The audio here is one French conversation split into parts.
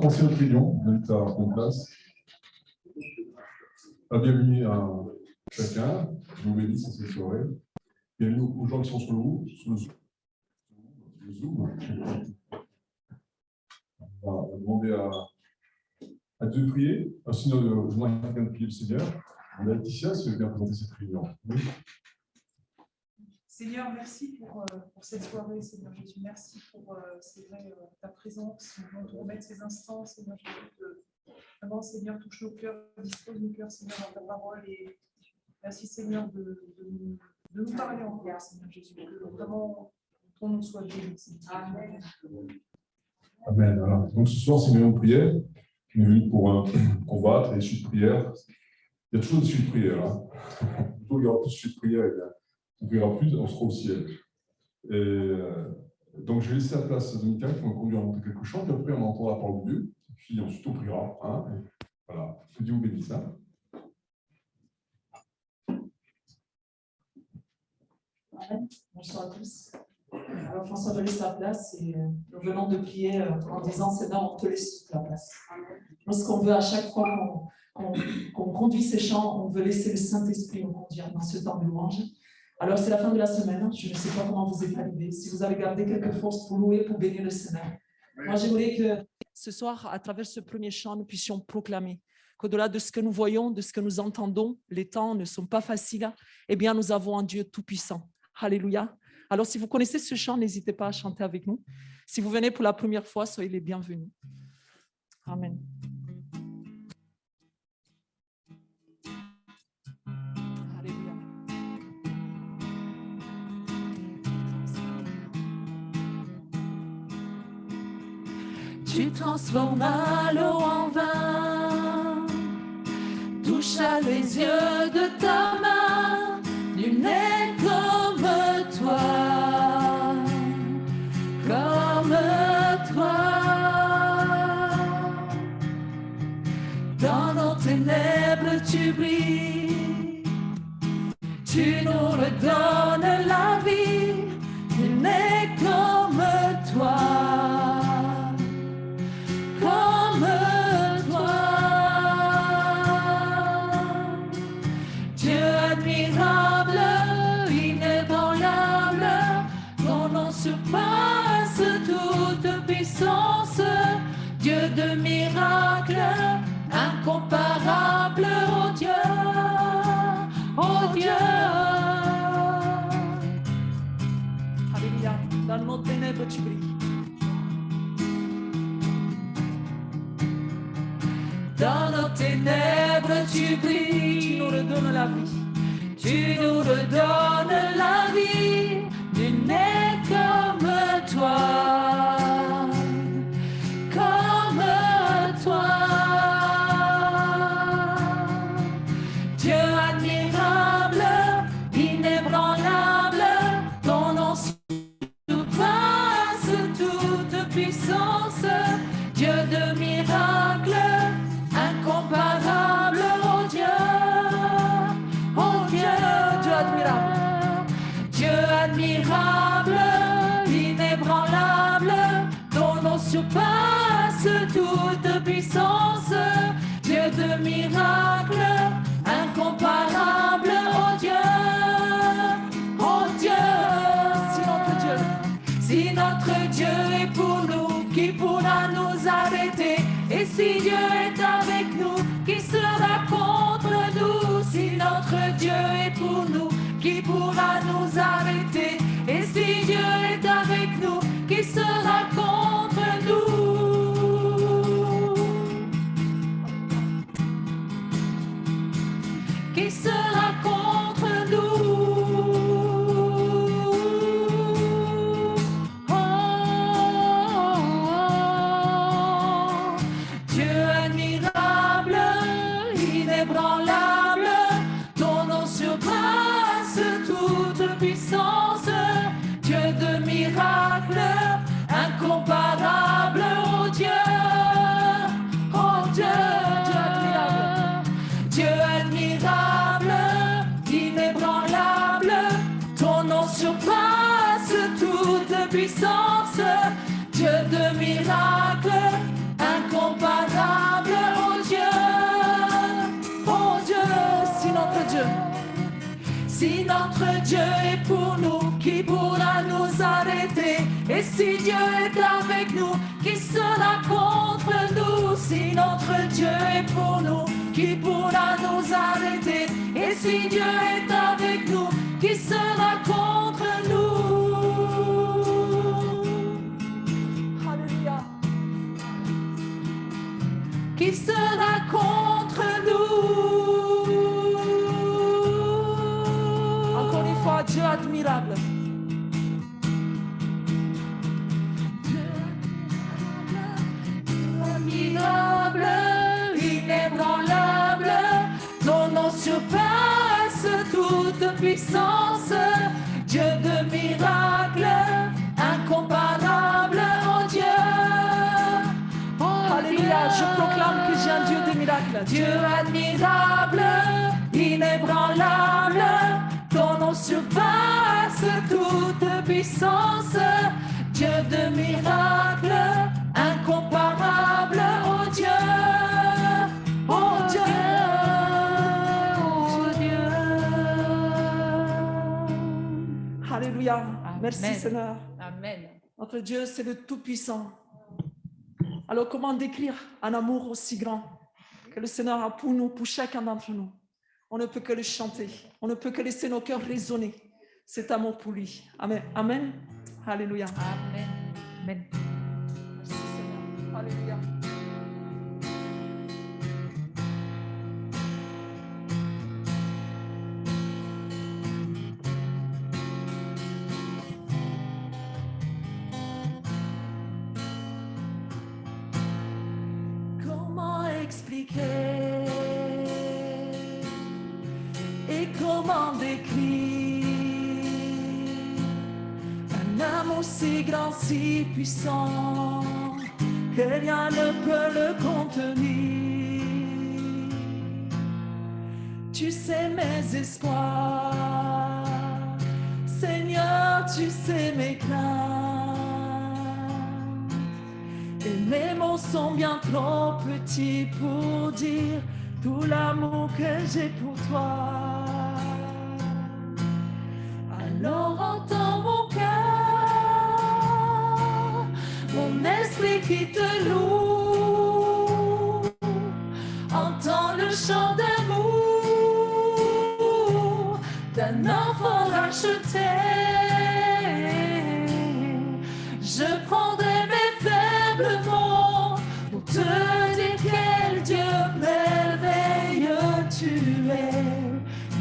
commencer notre réunion. On est à en place. Bienvenue à chacun. Je vous bénisse cette soirée. Bienvenue aux gens qui sont sur le Zoom. On va demander à Dieu de prier. Sinon, je demande à quelqu'un de prier le Seigneur. On a Laetitia, si vous voulez bien présenter cette réunion. Oui. Seigneur, merci pour cette soirée, Seigneur Jésus. Merci pour, c'est vrai, ta présence. Nous voulons te remettre ces instants, Seigneur Jésus. Vraiment, Seigneur, touche nos cœurs, dispose nos cœurs, Seigneur, dans ta parole. Et merci, Seigneur, de nous parler encore, Seigneur Jésus. Que vraiment ton nom soit béni. Amen. Amen. Voilà. Donc ce soir, c'est une réunion de prière. On est venu pour combattre et suite de prière. Il y a toujours des suites de prière. Hein. Il y aura plus de suites de prière. On ne verra plus, on sera au ciel. Et, donc, je vais laisser la place à Dominica qui va conduire à monter quelques chants, puis après, on entendra la parole de Dieu, puis ensuite, on priera. Hein, voilà. Que Dieu vous bénisse. Hein. Bonsoir à tous. Alors, François, je laisse la place et nous venons de prier en disant Seigneur, on te laisse toute la place. Lorsqu'on veut, à chaque fois qu'on conduit ces chants, on veut laisser le Saint-Esprit nous conduire dans ce temps de louange. Alors, c'est la fin de la semaine. Je ne sais pas comment vous êtes arrivés. Si vous avez gardé quelques forces pour louer, pour bénir le Seigneur. Moi, j'aimerais que ce soir, à travers ce premier chant, nous puissions proclamer qu'au-delà de ce que nous voyons, de ce que nous entendons, les temps ne sont pas faciles. Eh bien, nous avons un Dieu tout-puissant. Alléluia. Alors, si vous connaissez ce chant, n'hésitez pas à chanter avec nous. Si vous venez pour la première fois, soyez les bienvenus. Amen. Alléluia. Tu transformas l'eau en vin, toucha les yeux de ta main, nul n'est comme toi, comme toi. Dans nos ténèbres tu brilles, tu nous redonnes la vie, nul n'est comme toi. Surpasse toute puissance, Dieu de miracles, incomparable, oh Dieu, oh Dieu. Alléluia, dans nos ténèbres tu brilles. Dans nos ténèbres tu brilles, tu nous redonnes la vie, tu nous redonnes la vie. Nul n'est comme toi, comme toi. Dieu admirable, inébranlable, ton nom surpasse toute puissance. Dieu de miracles, incomparable, oh Dieu, oh Dieu, Dieu admirable. Dieu admirable, inébranlable, ton nom surpasse toute puissance. Dieu de miracles, incomparable, oh Dieu, si notre Dieu est pour nous, qui pourra nous arrêter? Et si Dieu est avec nous, qui sera contre nous? Si notre Dieu est pour nous, qui pourra nous arrêter? Et si Dieu est avec nous, qui sera contre nous? Qui sera contre nous? Oh, Dieu admirable, inébranlable, ton nom surpasse toute puissance. Dieu de miracles, incomparable, oh Dieu, oh Dieu, Dieu admirable, Dieu admirable, Dieu. Si notre Dieu est pour nous, qui pourra nous arrêter? Et si Dieu est avec nous, qui sera contre nous? Si notre Dieu est pour nous, qui pourra nous arrêter? Et si Dieu est avec nous, qui sera contre nous? Alléluia. Qui sera contre nous? Encore une fois, Dieu admirable. Admirable, inébranlable, ton nom surpasse toute puissance. Dieu de miracles, incomparable, oh Dieu. Oh, alléluia, je proclame que j'ai un Dieu de miracles. Dieu admirable, inébranlable, ton nom surpasse toute puissance. Dieu de miracles, incomparable, oh Dieu, oh Dieu, oh Dieu. Alléluia. Merci Amen. Seigneur. Amen. Notre Dieu, c'est le Tout-Puissant. Alors comment décrire un amour aussi grand que le Seigneur a pour nous, pour chacun d'entre nous? On ne peut que le chanter. On ne peut que laisser nos cœurs résonner cet amour pour lui. Amen. Amen. Alléluia. Amen. Amen. Merci Seigneur. Alléluia. Comment expliquer et comment décrire un amour si grand, si puissant que rien ne peut le contenir? Tu sais mes espoirs, Seigneur, tu sais mes craintes. Et mes mots sont bien trop petits pour dire tout l'amour que j'ai pour toi. Alors entends mon cœur, mon esprit qui te loue. Entends le chant d'amour d'un enfant racheté. Je prendrai mes faibles mots pour te dire quel Dieu merveilleux tu es.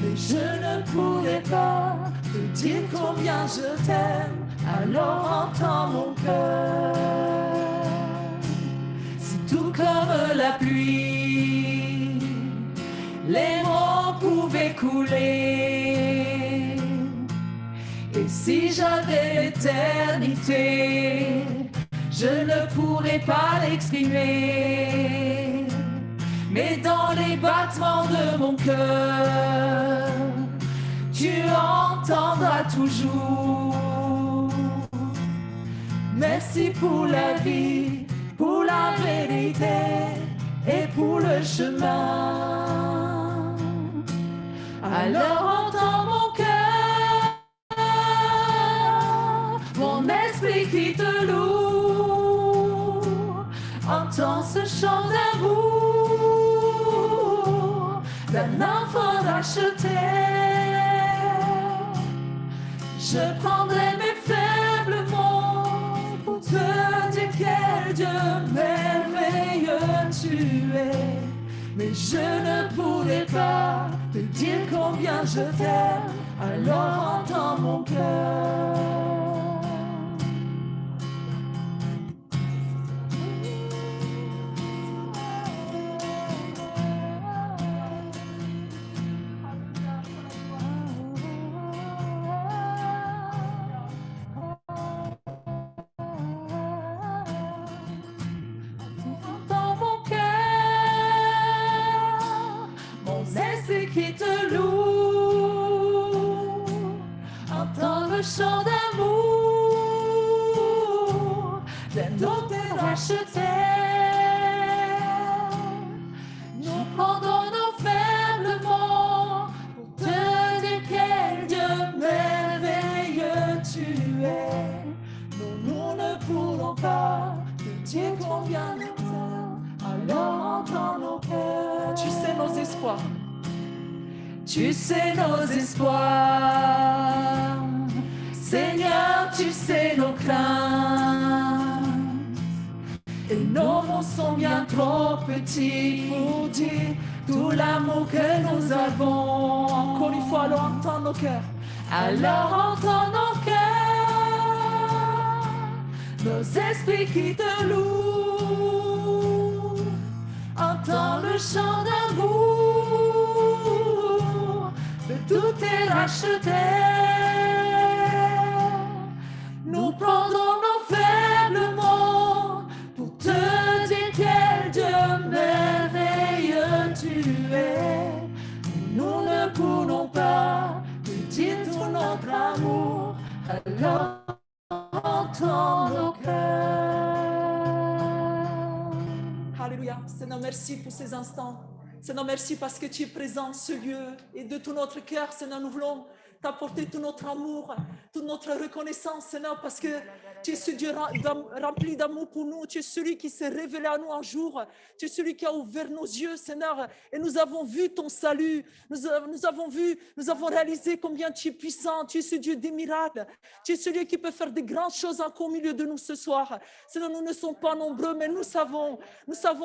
Mais je ne pourrai pas te dire combien je t'aime. Alors entends mon cœur. Si tout comme la pluie, les mots pouvaient couler. Et si j'avais l'éternité, je ne pourrais pas l'exprimer. Mais dans les battements de mon cœur, tu entendras toujours. Merci pour la vie, pour la vérité et pour le chemin. Alors entends mon cœur, mon esprit qui te loue. Entends ce chant d'amour d'un enfant racheté. Je prendrai mes faibles mots pour te dire quel Dieu merveilleux tu es. Mais je ne pourrai pas te dire combien je t'aime. Alors entends mon cœur. Dans mon cœur, mon esprit qui te loue. Entends le chant d'amour d'un autel racheté. Nous prendrons nos faibles mots pour Tu sais nos espoirs. Seigneur, tu sais nos craintes. Et nos mots sont bien trop petits pour dire tout l'amour que nous avons. Encore une fois, alors entends nos cœurs. Alors entends nos cœurs, nos esprits qui te louent. Entends le chant d'amour de tous tes rachetés. Nous prendrons nos faibles mots pour te dire quel Dieu merveilleux tu es. Nous ne pourrons pas te dire tout notre amour, alors entends nos cœurs. Alléluia. Seigneur, merci pour ces instants. Seigneur, merci parce que tu es présent en ce lieu et de tout notre cœur, Seigneur, nous voulons t'apporter tout notre amour, toute notre reconnaissance, Seigneur, parce que tu es ce Dieu rempli d'amour pour nous. Tu es celui qui s'est révélé à nous un jour. Tu es celui qui a ouvert nos yeux, Seigneur, et nous avons vu ton salut. Nous avons réalisé combien tu es puissant. Tu es ce Dieu des miracles. Tu es celui qui peut faire de grandes choses encore au milieu de nous ce soir. Seigneur, nous ne sommes pas nombreux, mais nous savons,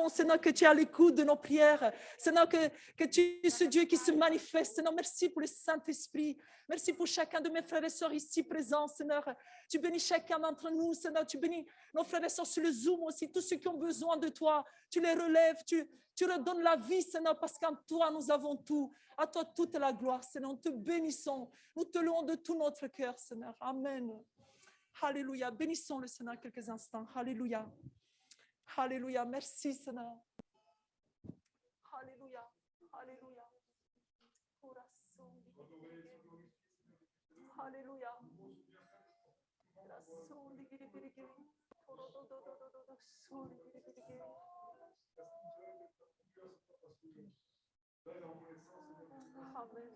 Seigneur, que tu es à l'écoute de nos prières. Seigneur, que tu es ce Dieu qui se manifeste. Seigneur, merci pour le Saint-Esprit. Merci pour chacun de mes frères et sœurs ici présents, Seigneur. Tu bénis chacun d'entre nous, Seigneur. Tu bénis nos frères et sœurs sur le Zoom aussi, tous ceux qui ont besoin de toi. Tu les relèves, tu leur donnes la vie, Seigneur, parce qu'en toi, nous avons tout. À toi, toute la gloire, Seigneur. Nous te bénissons. Nous te louons de tout notre cœur, Seigneur. Amen. Alléluia. Bénissons le Seigneur quelques instants. Alléluia. Alléluia. Merci, Seigneur. Alléluia. Alléluia. Alléluia. Amen.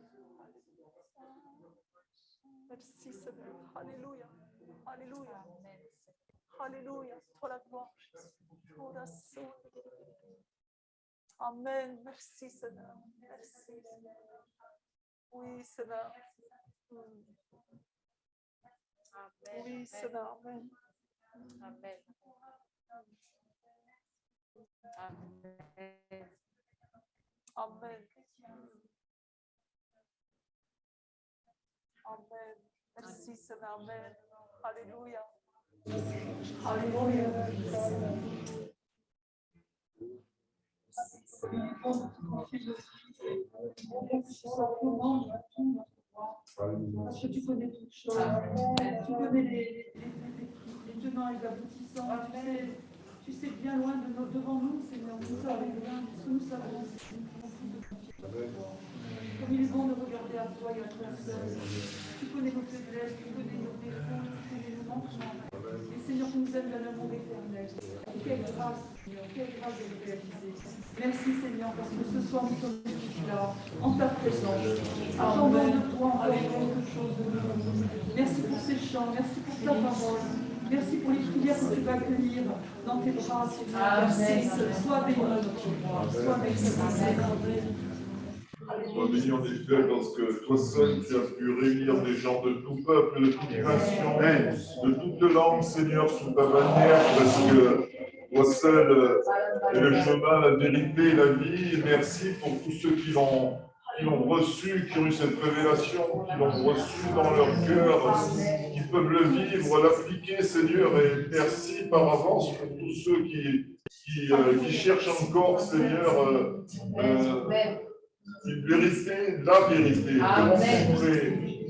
Merci Seigneur. Alléluia. Alléluia. Alléluia. Toi la gloire. Amen. Merci Seigneur. Merci. Oui Seigneur. Oui, Seigneur. Amen. Amen. Amen. Amen. Merci, Seigneur. Amen. Alléluia. Alléluia. Parce que tu connais toutes choses. Tu connais les tenants et les aboutissants. Tu sais bien loin devant nous, Seigneur. Nous savons bien ce que nous savons. Comme il est bon de regarder à toi et à toi seul. Tu connais nos faiblesses, tu connais nos défauts, tu connais nos manquements. Et Seigneur, tu nous aimes d'un amour éternel. Quelle grâce, Seigneur, quelle grâce de le réaliser. Merci Seigneur, parce que ce soir nous sommes tous là, en ta présence. Attendons de toi encore quelque chose de nous. Merci pour ces chants, merci pour ta parole. Merci pour les prières que tu vas accueillir dans tes bras, Seigneur. Merci, sois béni. Sois béni. Sois béni en effet parce que toi seul tu as pu réunir des gens de tout peuple, de toute nation, de toute langue, Seigneur, sous ta bannière, parce que toi seul est le chemin, la vérité et la vie. Et merci pour tous ceux qui l'ont reçu, qui ont eu cette révélation, qui l'ont reçu dans leur cœur, qui peuvent le vivre, l'appliquer, Seigneur. Et merci par avance pour tous ceux qui cherchent encore, Seigneur, une vérité, la vérité, de rencontrer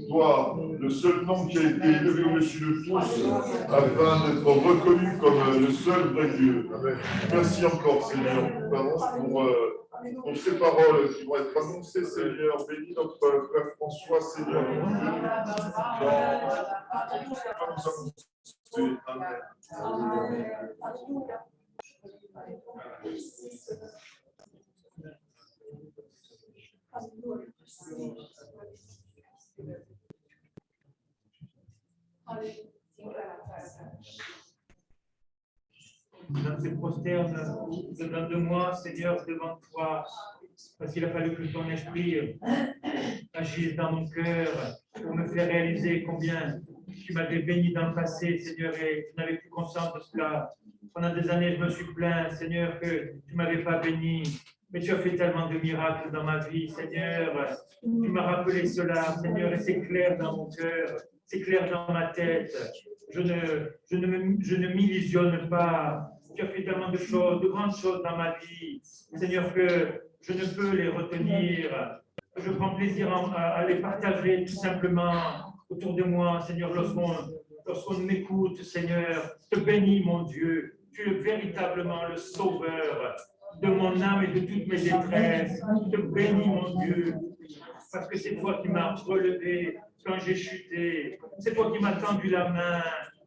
toi, le seul nom qui a été élevé au-dessus de tous, afin d'être reconnu comme le seul vrai Dieu. Amen. Merci encore, Seigneur, pour ces paroles qui vont être annoncées, Seigneur. Bénis notre frère François, Seigneur. Amen. L'homme se prosterne de moi, Seigneur, devant toi, parce qu'il a fallu que ton esprit agisse dans mon cœur pour me faire réaliser combien tu m'avais béni dans le passé, Seigneur, et je n'avais plus conscience de cela. Pendant des années, je me suis plaint, Seigneur, que tu ne m'avais pas béni. Mais tu as fait tellement de miracles dans ma vie, Seigneur. Tu m'as rappelé cela, Seigneur, et c'est clair dans mon cœur, c'est clair dans ma tête. Je ne m'illusionne pas. Tu as fait tellement de choses, de grandes choses dans ma vie, Seigneur, que je ne peux les retenir. Je prends plaisir à les partager tout simplement autour de moi, Seigneur, lorsqu'on m'écoute, Seigneur. Je te bénis, mon Dieu. Tu es véritablement le sauveur de mon âme et de toutes mes détresses. Je te bénis, mon Dieu, parce que c'est toi qui m'as relevé quand j'ai chuté. C'est toi qui m'as tendu la main.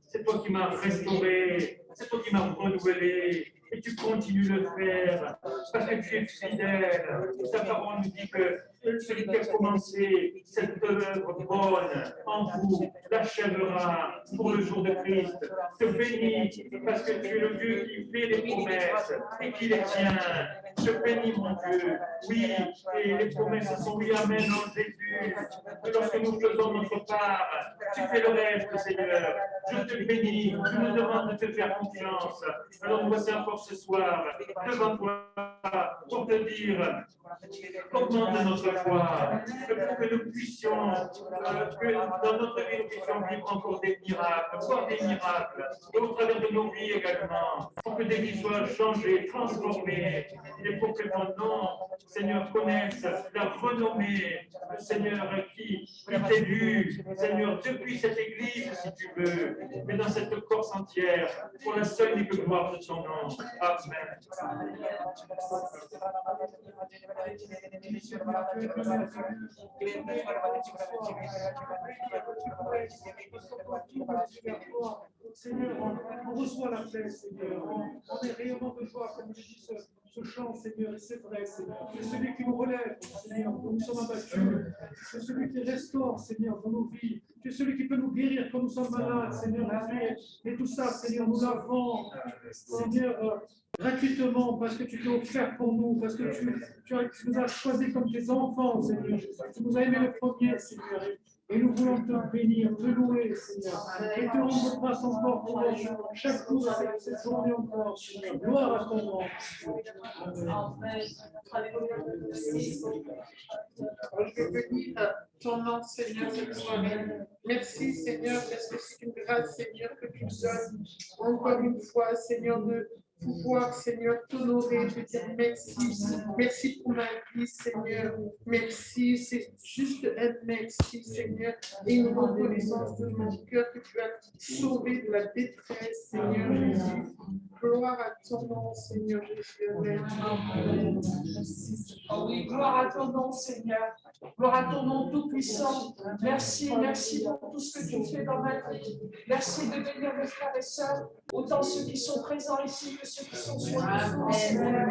C'est toi qui m'as restauré. C'est toi qui m'as renouvelé. Et tu continues de le faire parce que tu es fidèle. Ta parole nous dit que celui qui a commencé cette œuvre bonne en vous l'achèvera pour le jour de Christ. Je te bénis parce que tu es le Dieu qui fait les promesses et qui les tient. Je te bénis, mon Dieu. Oui, et les promesses sont oui, amen en Jésus. Que lorsque nous faisons notre part, tu fais le reste, Seigneur. Je te bénis. Je me demande de te faire confiance. Alors nous voici encore ce soir devant toi pour te dire augmente notre foi, pour que nous puissions, que dans notre vie, nous puissions vivre encore des miracles, voir des miracles, et au travers de nos vies également, pour que des vies soient changées, transformées, et pour que ton nom, Seigneur, connaisse la renommée, Seigneur, qui t'est due, Seigneur, depuis cette église, si tu veux, mais dans cette Corse entière, pour la seule et unique gloire de ton nom. Amen. Seigneur, on reçoit la paix, Seigneur. On est réellement de joie, comme je dis ce chant, Seigneur, et c'est vrai, Seigneur. C'est celui qui nous relève, Seigneur, quand nous sommes abattus. C'est celui qui restaure, Seigneur, dans nos vies. Tu es celui qui peut nous guérir quand nous sommes malades, Seigneur. Et tout ça, Seigneur, nous l'avons, Seigneur, gratuitement, parce que tu t'es offert pour nous, parce que tu nous as choisis comme tes enfants, Seigneur. Tu nous as aimés le premier, Seigneur. Et nous voulons te bénir, te louer, Seigneur. Et te rendre grâce encore pour chaque jour de cette journée encore, Seigneur. Gloire à ton nom. Amen. Je veux bénir ton nom, Seigneur, cette soirée. Merci, Seigneur, parce que c'est une grâce, Seigneur, que tu nous donnes encore une fois, Seigneur, de pouvoir, Seigneur, t'honorer, te dire merci. Merci pour ma vie, Seigneur. Merci, c'est juste un merci, Seigneur. Et une reconnaissance de mon cœur que tu as sauvé de la détresse, Seigneur Jésus. Gloire à ton nom, Seigneur Jésus. Amen. Oh oui, gloire à ton nom, Seigneur. Gloire à ton nom tout-puissant. Merci, merci pour tout ce que tu fais dans ma vie. Merci de bénir mes frères et sœurs, autant ceux qui sont présents ici que ceux qui sont sur le fond, Seigneur.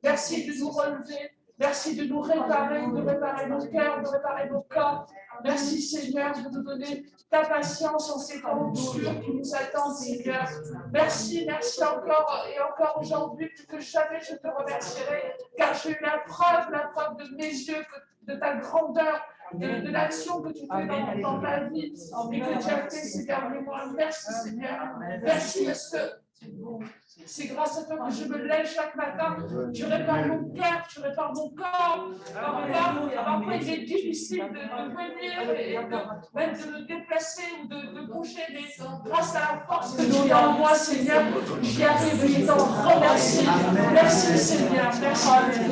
Merci de nous relever. Merci de nous réparer, de réparer nos cœurs, de réparer nos corps. Merci, Seigneur, de nous donner ta patience en ces temps obscurs qui nous attendent, Seigneur. Merci, merci encore et encore aujourd'hui, plus que jamais je te remercierai, car j'ai eu la preuve de mes yeux, de ta grandeur, de l'action que tu fais dans ma vie et que tu as fait ces derniers mois. Merci, Seigneur. Merci parce que c'est grâce à toi que je me lève chaque matin. Tu répares mon cœur, tu répares mon corps. Parfois, il est difficile de venir et même de me déplacer ou de bouger, mais grâce à la force que tu as en moi, Seigneur, j'y arrive et je t'en remercie. Merci, Seigneur. Merci.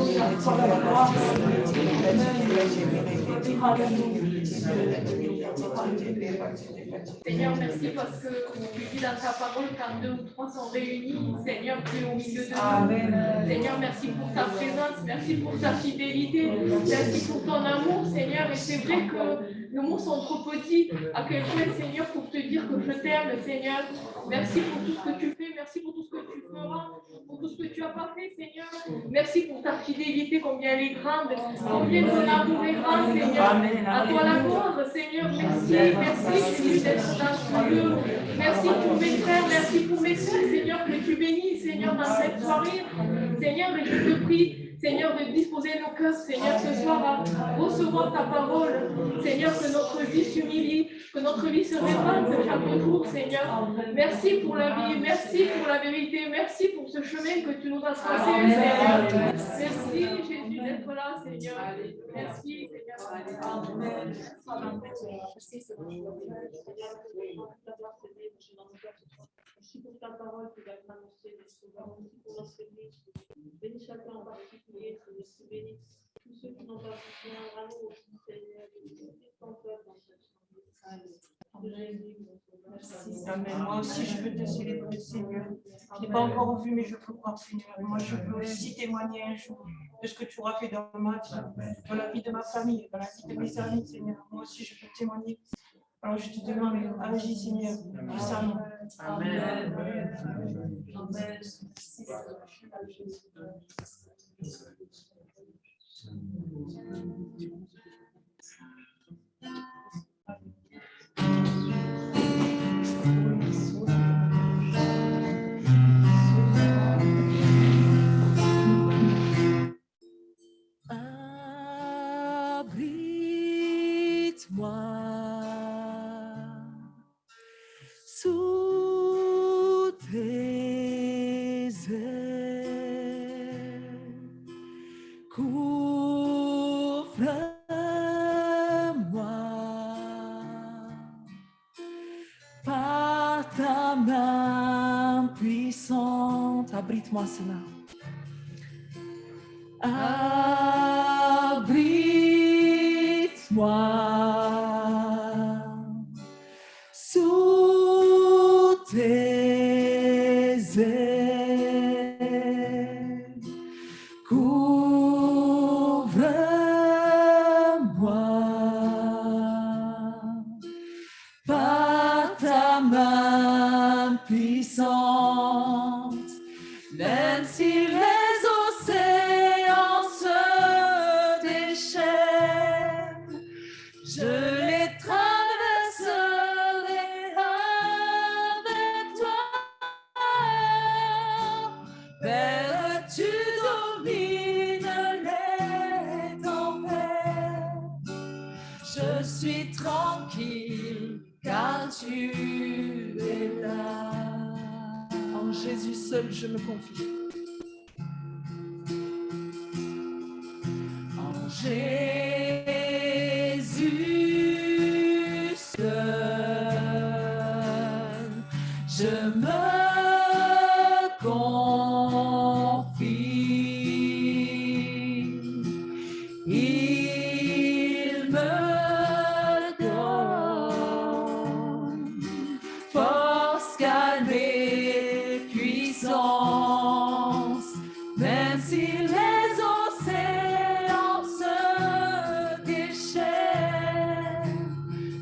Seigneur, merci parce que tu dis dans ta parole quand 2 ou 3 sont réunis, Seigneur, tu es au milieu de nous. Seigneur, merci pour ta présence, merci pour ta fidélité, merci pour ton amour, Seigneur. Et c'est vrai que nos mots sont trop petits à quel point, Seigneur, pour te dire que je t'aime, Seigneur. Merci pour tout ce que tu fais, merci pour tout ce que tu feras, pour tout ce que tu as pas fait, Seigneur. Merci pour ta fidélité, combien elle est grande, combien ton amour est grand, Seigneur. À toi la gloire, Seigneur. Merci, merci Jésus d'être dans ce lieu. Merci pour mes frères, merci pour mes soeurs, Seigneur, que tu bénis, Seigneur, dans cette soirée. Seigneur, et je te prie, Seigneur, de disposer nos cœurs, Seigneur, ce soir à recevoir ta parole. Seigneur, que notre vie s'humilie, que notre vie se répande chaque jour, Seigneur. Merci pour la vie, merci pour la vérité, merci pour ce chemin que tu nous as tracé, Seigneur. Merci, Jésus, d'être là, Seigneur. Merci, Seigneur. Amen. Merci pour ta parole qui va être annoncée. Merci pour notre Église. Bénis chacun en particulier, Seigneur. Bénis tous ceux qui n'ont pas pu venir à nous aussi, Seigneur. Bénis ton peuple dans cette chambre. Merci. Amen. Moi aussi, je veux te célébrer, Seigneur. Je n'ai pas encore vu, mais je peux croire, Seigneur. Moi, je veux aussi témoigner un jour de ce que tu auras fait dans ma vie, dans la vie de ma famille, dans la vie de mes amis, Seigneur. Moi aussi, je peux témoigner. Alors, je te demande, agis, Seigneur, puissamment. Amen. Amen. Abrite-moi sous tes ailes, couvre-moi par ta main puissante. Abrite-moi, Seigneur. Abrite-moi sous tes ailes, couvre-moi par ta main puissante, même si les océans se déchaînent, je les traverserai avec toi. Père, tu domines les tempêtes. Je suis tranquille car tu es là. En Jésus seul, je me confie. En Jésus seul, je me confie. Il me donne force, calme et puissance, même si les océans se déchaînent,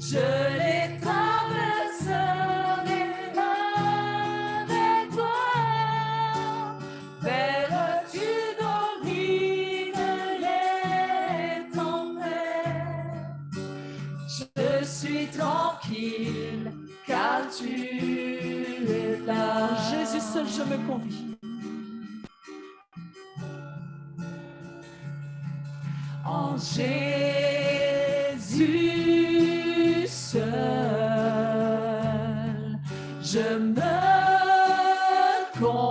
je les traverserai avec toi. Père, tu domines les tempêtes. Je suis tranquille car tu es là. Jésus seul, je me confie. En Jésus seul, je me confie.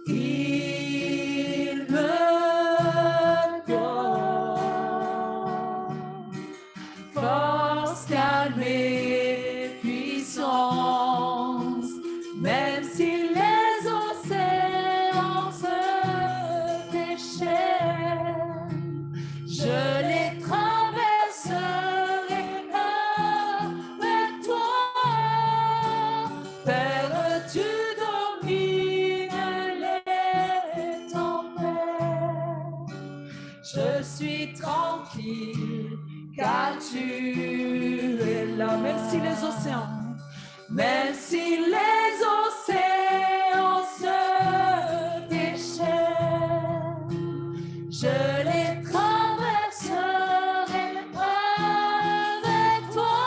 Il me donne force, calme et puissance, même si les océans se déchaînent, je les traverserai avec toi. Père, tu domines les tempêtes. Je suis tranquille car tu es là. Même si les océans se déchaînent, je les traverserai avec toi.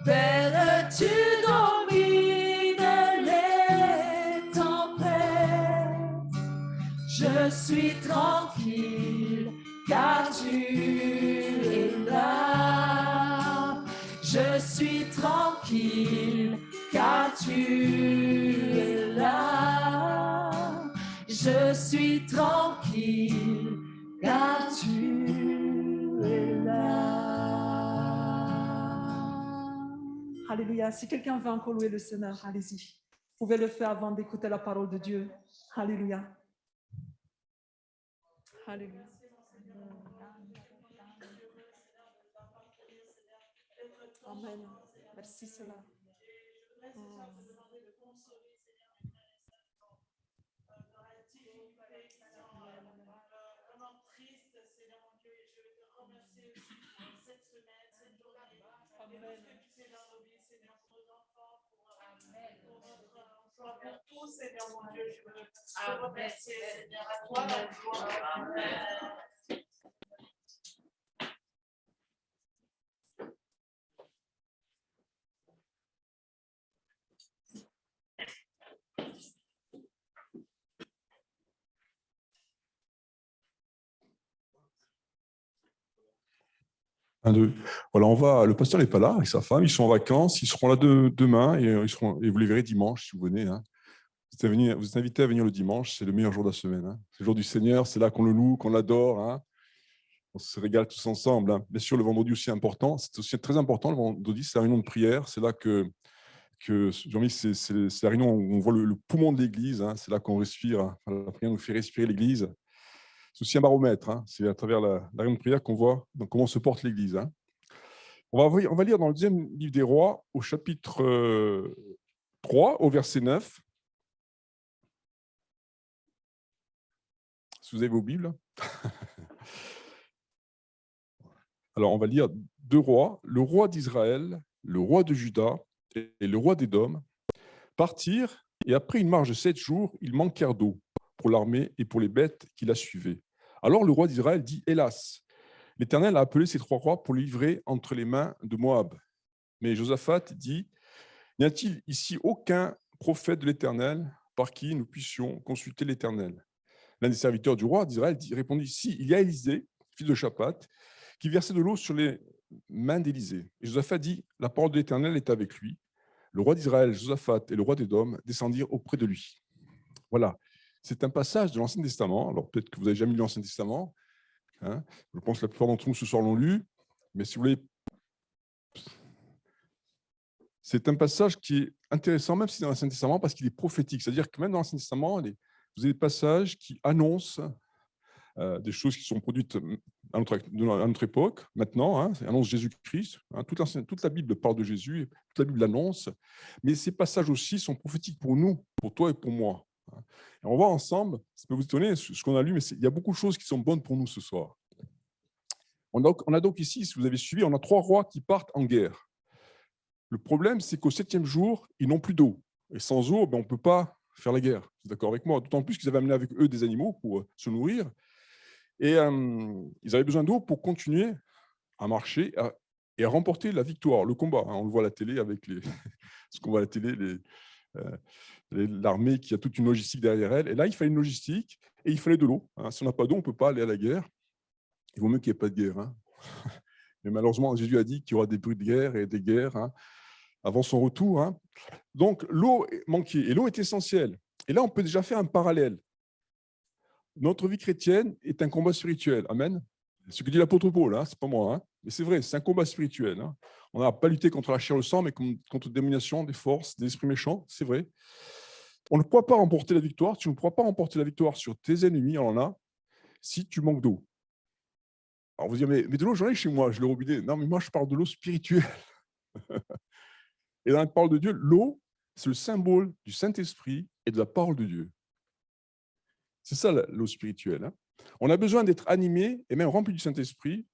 Père, tu domines les tranquille, car tu es là. Je suis tranquille, car tu es là. Je suis tranquille, car tu es là. Alléluia. Si quelqu'un veut encore louer le Seigneur, allez-y. Vous pouvez le faire avant d'écouter la parole de Dieu. Alléluia. Alléluia. Amen. Merci, Seigneur. Pour tout, Seigneur mon Dieu, je veux te remercier, Seigneur, à toi la gloire. Amen. Un, deux. Voilà, le pasteur n'est pas là avec sa femme, ils sont en vacances, ils seront là demain et vous les verrez dimanche si vous venez. Hein. Vous êtes invités à venir le dimanche, c'est le meilleur jour de la semaine. Hein. C'est le jour du Seigneur, c'est là qu'on le loue, qu'on l'adore. Hein. On se régale tous ensemble. Hein. Bien sûr, le vendredi aussi est important. C'est aussi très important, le vendredi, c'est la réunion de prière. C'est là que c'est la réunion où on voit le poumon de l'Église. Hein. C'est là qu'on respire. Hein. La prière nous fait respirer l'Église. C'est aussi un baromètre. Hein. C'est à travers la réunion de prière qu'on voit donc, comment se porte l'Église. Hein. On va lire dans le deuxième livre des Rois, au chapitre 3, au verset 9. Si vous avez vos Bibles. Alors, on va lire 2 rois, le roi d'Israël, le roi de Juda et le roi d'Édom partirent, et après une marche de 7 jours, ils manquèrent d'eau pour l'armée et pour les bêtes qui la suivaient. Alors le roi d'Israël dit, hélas, l'Éternel a appelé ces 3 rois pour les livrer entre les mains de Moab. Mais Josaphat dit, n'y a-t-il ici aucun prophète de l'Éternel par qui nous puissions consulter l'Éternel? L'un des serviteurs du roi d'Israël répondit, si, il y a Élisée, fils de Shaphat, qui versait de l'eau sur les mains d'Élisée. Et Josaphat dit, la parole de l'Éternel est avec lui. Le roi d'Israël, Josaphat et le roi d'Édom descendirent auprès de lui. Voilà, c'est un passage de l'Ancien Testament. Alors peut-être que vous n'avez jamais lu l'Ancien Testament. Hein. Je pense que la plupart d'entre nous ce soir l'ont lu. Mais si vous voulez, c'est un passage qui est intéressant, même si c'est dans l'Ancien Testament, parce qu'il est prophétique. C'est-à-dire que même dans l'Ancien Testament, vous avez des passages qui annoncent des choses qui sont produites à notre époque, maintenant, hein, annonce Jésus-Christ. Hein, toute la Bible parle de Jésus, toute la Bible l'annonce, mais ces passages aussi sont prophétiques pour nous, pour toi et pour moi. Hein. Et on va ensemble, ça peut vous étonner ce qu'on a lu, mais il y a beaucoup de choses qui sont bonnes pour nous ce soir. On a donc ici, si vous avez suivi, on a 3 rois qui partent en guerre. Le problème, c'est qu'au 7e jour, ils n'ont plus d'eau. Et sans eau, on ne peut pas faire la guerre. Vous êtes d'accord avec moi? D'autant plus qu'ils avaient amené avec eux des animaux pour se nourrir. Et ils avaient besoin d'eau pour continuer à marcher et à remporter la victoire, le combat. Hein, on le voit à la télé avec ce qu'on voit à la télé, l'armée qui a toute une logistique derrière elle. Et là, il fallait une logistique et il fallait de l'eau. Hein. Si on n'a pas d'eau, on ne peut pas aller à la guerre. Il vaut mieux qu'il n'y ait pas de guerre. Hein. Mais malheureusement, Jésus a dit qu'il y aura des bruits de guerre et des guerres hein, avant son retour. Hein. Donc, l'eau manquait et l'eau est essentielle. Et là, on peut déjà faire un parallèle. Notre vie chrétienne est un combat spirituel. Amen. C'est ce que dit l'apôtre Paul, hein, ce n'est pas moi. Hein. Mais c'est vrai, c'est un combat spirituel. Hein. On n'a pas lutté contre la chair et le sang, mais contre la domination des forces, des esprits méchants, c'est vrai. On ne pourra pas remporter la victoire. Tu ne pourras pas remporter la victoire sur tes ennemis, on en a, si tu manques d'eau. Alors vous dites, mais de l'eau, j'en ai chez moi, je l'ai au robinet. Non, mais moi, je parle de l'eau spirituelle. Et dans la parole de Dieu, l'eau, c'est le symbole du Saint-Esprit et de la parole de Dieu. C'est ça l'eau spirituelle. Hein. On a besoin d'être animé et même rempli du Saint-Esprit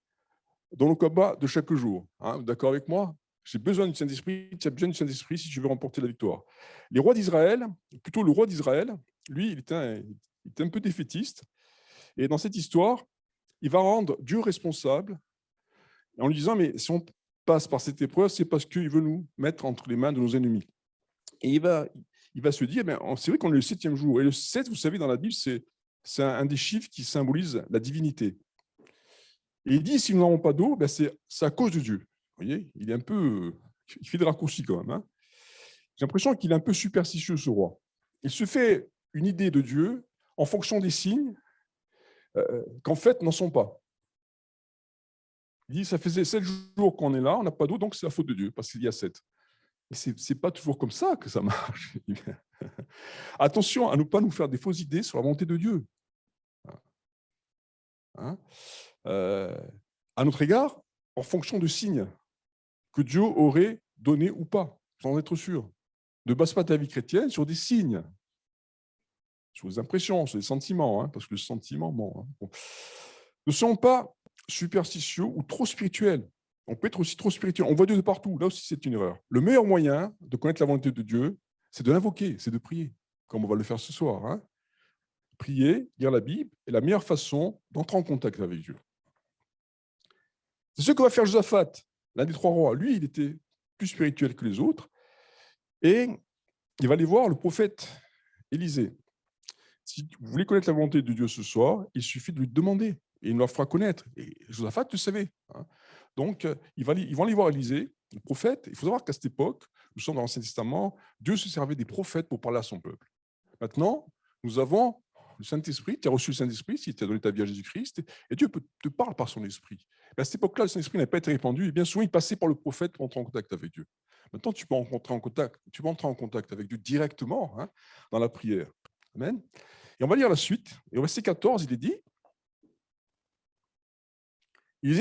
dans le combat de chaque jour. Hein. D'accord avec moi? J'ai besoin du Saint-Esprit, tu as besoin du Saint-Esprit si tu veux remporter la victoire. Les rois d'Israël, plutôt le roi d'Israël, lui, il était un peu défaitiste. Et dans cette histoire, il va rendre Dieu responsable en lui disant, mais si on passe par cette épreuve, c'est parce qu'il veut nous mettre entre les mains de nos ennemis. Et il va se dire, c'est vrai qu'on est le 7e jour. Et le 7, vous savez, dans la Bible, c'est c'est un des chiffres qui symbolise la divinité. Et il dit, si nous n'avons pas d'eau, ben c'est à cause de Dieu. Vous voyez, il est un peu, il fait des raccourcis quand même. Hein. J'ai l'impression qu'il est un peu superstitieux, ce roi. Il se fait une idée de Dieu en fonction des signes qu'en fait n'en sont pas. Il dit, ça faisait 7 jours qu'on est là, on n'a pas d'eau, donc c'est la faute de Dieu, parce qu'il y a 7. Mais ce n'est pas toujours comme ça que ça marche. Attention à ne pas nous faire des fausses idées sur la volonté de Dieu. Hein, à notre égard, en fonction de signes que Dieu aurait donnés ou pas, sans être sûr. Ne base pas ta vie chrétienne sur des signes, sur des impressions, sur des sentiments, hein, parce que le sentiment ment. Hein. Bon. Ne soyons pas superstitieux ou trop spirituels. On peut être aussi trop spirituel. On voit Dieu de partout. Là aussi, c'est une erreur. Le meilleur moyen de connaître la volonté de Dieu, c'est de l'invoquer, c'est de prier, comme on va le faire ce soir. Hein. Prier, lire la Bible est la meilleure façon d'entrer en contact avec Dieu. C'est ce que va faire Josaphat, l'un des 3 rois. Lui, il était plus spirituel que les autres. Et il va aller voir le prophète Élisée. Si vous voulez connaître la volonté de Dieu ce soir, il suffit de lui demander. Et il nous la fera connaître. Et Josaphat le savait. Hein. Donc, ils vont aller voir Élisée, le prophète. Il faut savoir qu'à cette époque, nous sommes dans l'Ancien Testament, Dieu se servait des prophètes pour parler à son peuple. Maintenant, nous avons le Saint-Esprit, tu as reçu le Saint-Esprit, si tu as donné ta vie à Jésus-Christ, et Dieu te parle par son esprit. Mais à cette époque-là, le Saint-Esprit n'a pas été répandu, et bien souvent, il passait par le prophète pour entrer en contact avec Dieu. Maintenant, tu peux entrer en contact avec Dieu directement, hein, dans la prière. Amen. Et on va lire la suite. Et au verset 14, il est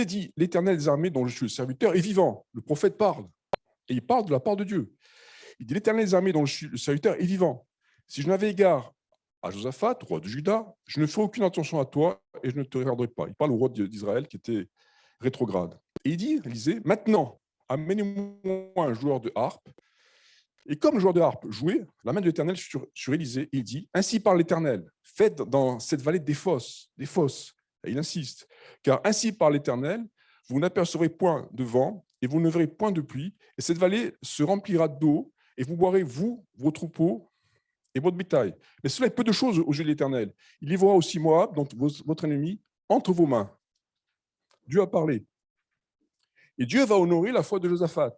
dit, l'Éternel des armées dont je suis le serviteur est vivant. Le prophète parle, et il parle de la part de Dieu. Il dit, l'Éternel des armées dont je suis le serviteur est vivant. Si je n'avais égard à Josaphat, roi de Juda, je ne ferai aucune attention à toi et je ne te regarderai pas. Il parle au roi d'Israël qui était rétrograde. Et il dit, Élisée, maintenant, amenez-moi un joueur de harpe. Et comme le joueur de harpe jouait, la main de l'Éternel sur Élisée, il dit, ainsi parle l'Éternel, faites dans cette vallée des fosses. Et il insiste, car ainsi parle l'Éternel, vous n'apercevrez point de vent et vous ne verrez point de pluie, et cette vallée se remplira d'eau, et vous boirez, vous, vos troupeaux, et votre bétail. Mais cela est peu de choses aux yeux de l'Éternel. Il livrera aussi Moab, donc votre ennemi, entre vos mains. Dieu a parlé. Et Dieu va honorer la foi de Josaphat.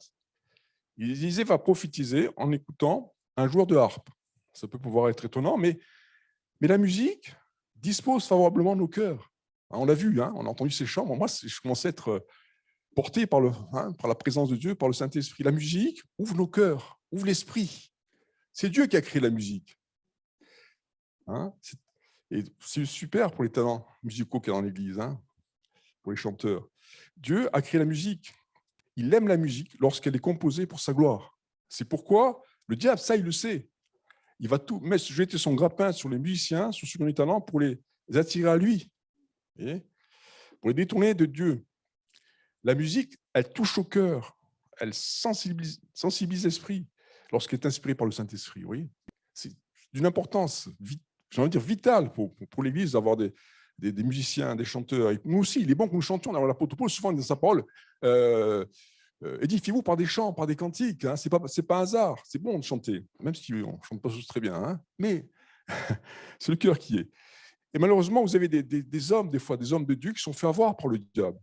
Élisée va prophétiser en écoutant un joueur de harpe. Ça peut pouvoir être étonnant, mais la musique dispose favorablement nos cœurs. On l'a vu, hein, on a entendu ces chants. Moi, je commence à être porté par la présence de Dieu, par le Saint-Esprit. La musique ouvre nos cœurs, ouvre l'esprit. C'est Dieu qui a créé la musique. Hein, et c'est super pour les talents musicaux qu'il y a dans l'Église, hein, pour les chanteurs. Dieu a créé la musique. Il aime la musique lorsqu'elle est composée pour sa gloire. C'est pourquoi le diable, ça, il le sait. Il va tout jeter son grappin sur les musiciens, sur ceux qui ont les talents, pour les attirer à lui, pour les détourner de Dieu. La musique, elle touche au cœur, elle sensibilise l'esprit lorsqu'elle est inspirée par le Saint-Esprit. Oui, c'est d'une importance, j'ai envie de dire, vitale pour l'Église d'avoir des musiciens, des chanteurs. Et nous aussi, il est bon que nous chantions. Dans l'apôtre Paul, souvent dans sa parole, édifiez-vous par des chants, par des cantiques. Hein, c'est pas un hasard. C'est bon de chanter, même si on ne chante pas tous très bien. Hein, mais c'est le cœur qui est. Et malheureusement, vous avez des hommes, des fois, des hommes de Dieu qui sont fait avoir par le diable.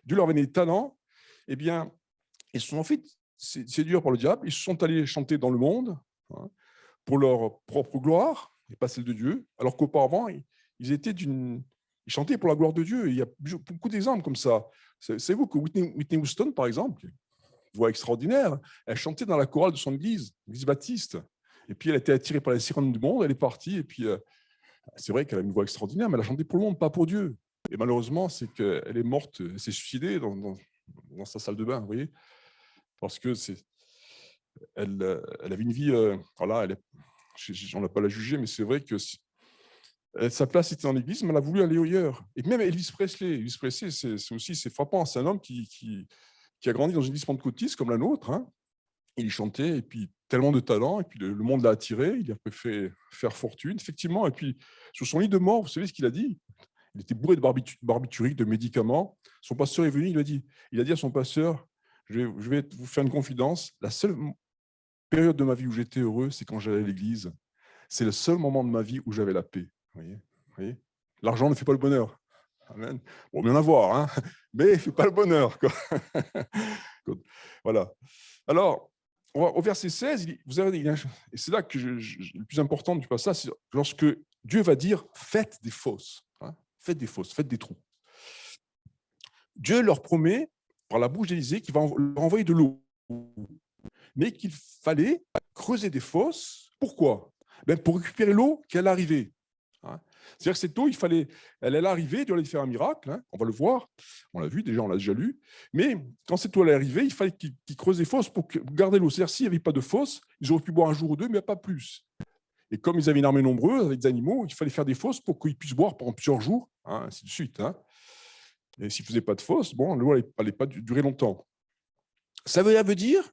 Dieu leur donnait des talents. Eh bien, ils se sont en fait séduits par le diable. Ils se sont allés chanter dans le monde, hein, pour leur propre gloire, et pas celle de Dieu, alors qu'auparavant, ils chantaient pour la gloire de Dieu. Et il y a beaucoup d'exemples comme ça. Savez-vous que Whitney Houston, par exemple, une voix extraordinaire, elle chantait dans la chorale de son église, l'église baptiste. Et puis, elle a été attirée par les sirènes du monde, elle est partie. Et puis, c'est vrai qu'elle a une voix extraordinaire, mais elle a chanté pour le monde, pas pour Dieu. Et malheureusement, c'est qu'elle est morte, elle s'est suicidée dans sa salle de bain, vous voyez, parce que elle avait une vie, voilà, on n'a pas la juger, mais c'est vrai que sa place était dans l'église, mais elle a voulu aller ailleurs. Et même Elvis Presley, c'est frappant, c'est un homme qui a grandi dans une église pentecôtiste comme la nôtre, hein. Il chantait, et puis tellement de talent, et puis le monde l'a attiré, il a fait faire fortune, effectivement. Et puis, sur son lit de mort, vous savez ce qu'il a dit? Il était bourré de barbituriques, de médicaments. Son pasteur est venu, il a dit à son pasteur, je vais vous faire une confidence, la seule période de ma vie où j'étais heureux, c'est quand j'allais à l'église. C'est le seul moment de ma vie où j'avais la paix. Vous voyez, voyez. L'argent ne fait pas le bonheur. Amen. Bon, bien en avoir, hein, mais il ne fait pas le bonheur. Quoi. Voilà. Alors, au verset 16, vous avez, et c'est là que le plus important du passage, c'est lorsque Dieu va dire « faites des fosses hein, ». Faites des fosses, faites des trous. Dieu leur promet, par la bouche d'Élisée, qu'il va leur envoyer de l'eau. Mais qu'il fallait creuser des fosses. Pourquoi? Pour récupérer l'eau qui allait arriver. C'est-à-dire que cette eau, elle allait arriver, Dieu allait faire un miracle, hein, on va le voir, on l'a vu déjà, on l'a déjà lu, mais quand cette eau allait arriver, il fallait qu'ils creusent des fosses pour garder l'eau. C'est-à-dire s'il n'y avait pas de fosses, ils auraient pu boire un jour ou deux, mais pas plus. Et comme ils avaient une armée nombreuse avec des animaux, il fallait faire des fosses pour qu'ils puissent boire pendant plusieurs jours, hein, ainsi de suite. Hein. Et s'ils ne faisaient pas de fosses, bon, l'eau n'allait pas durer longtemps. Ça veut dire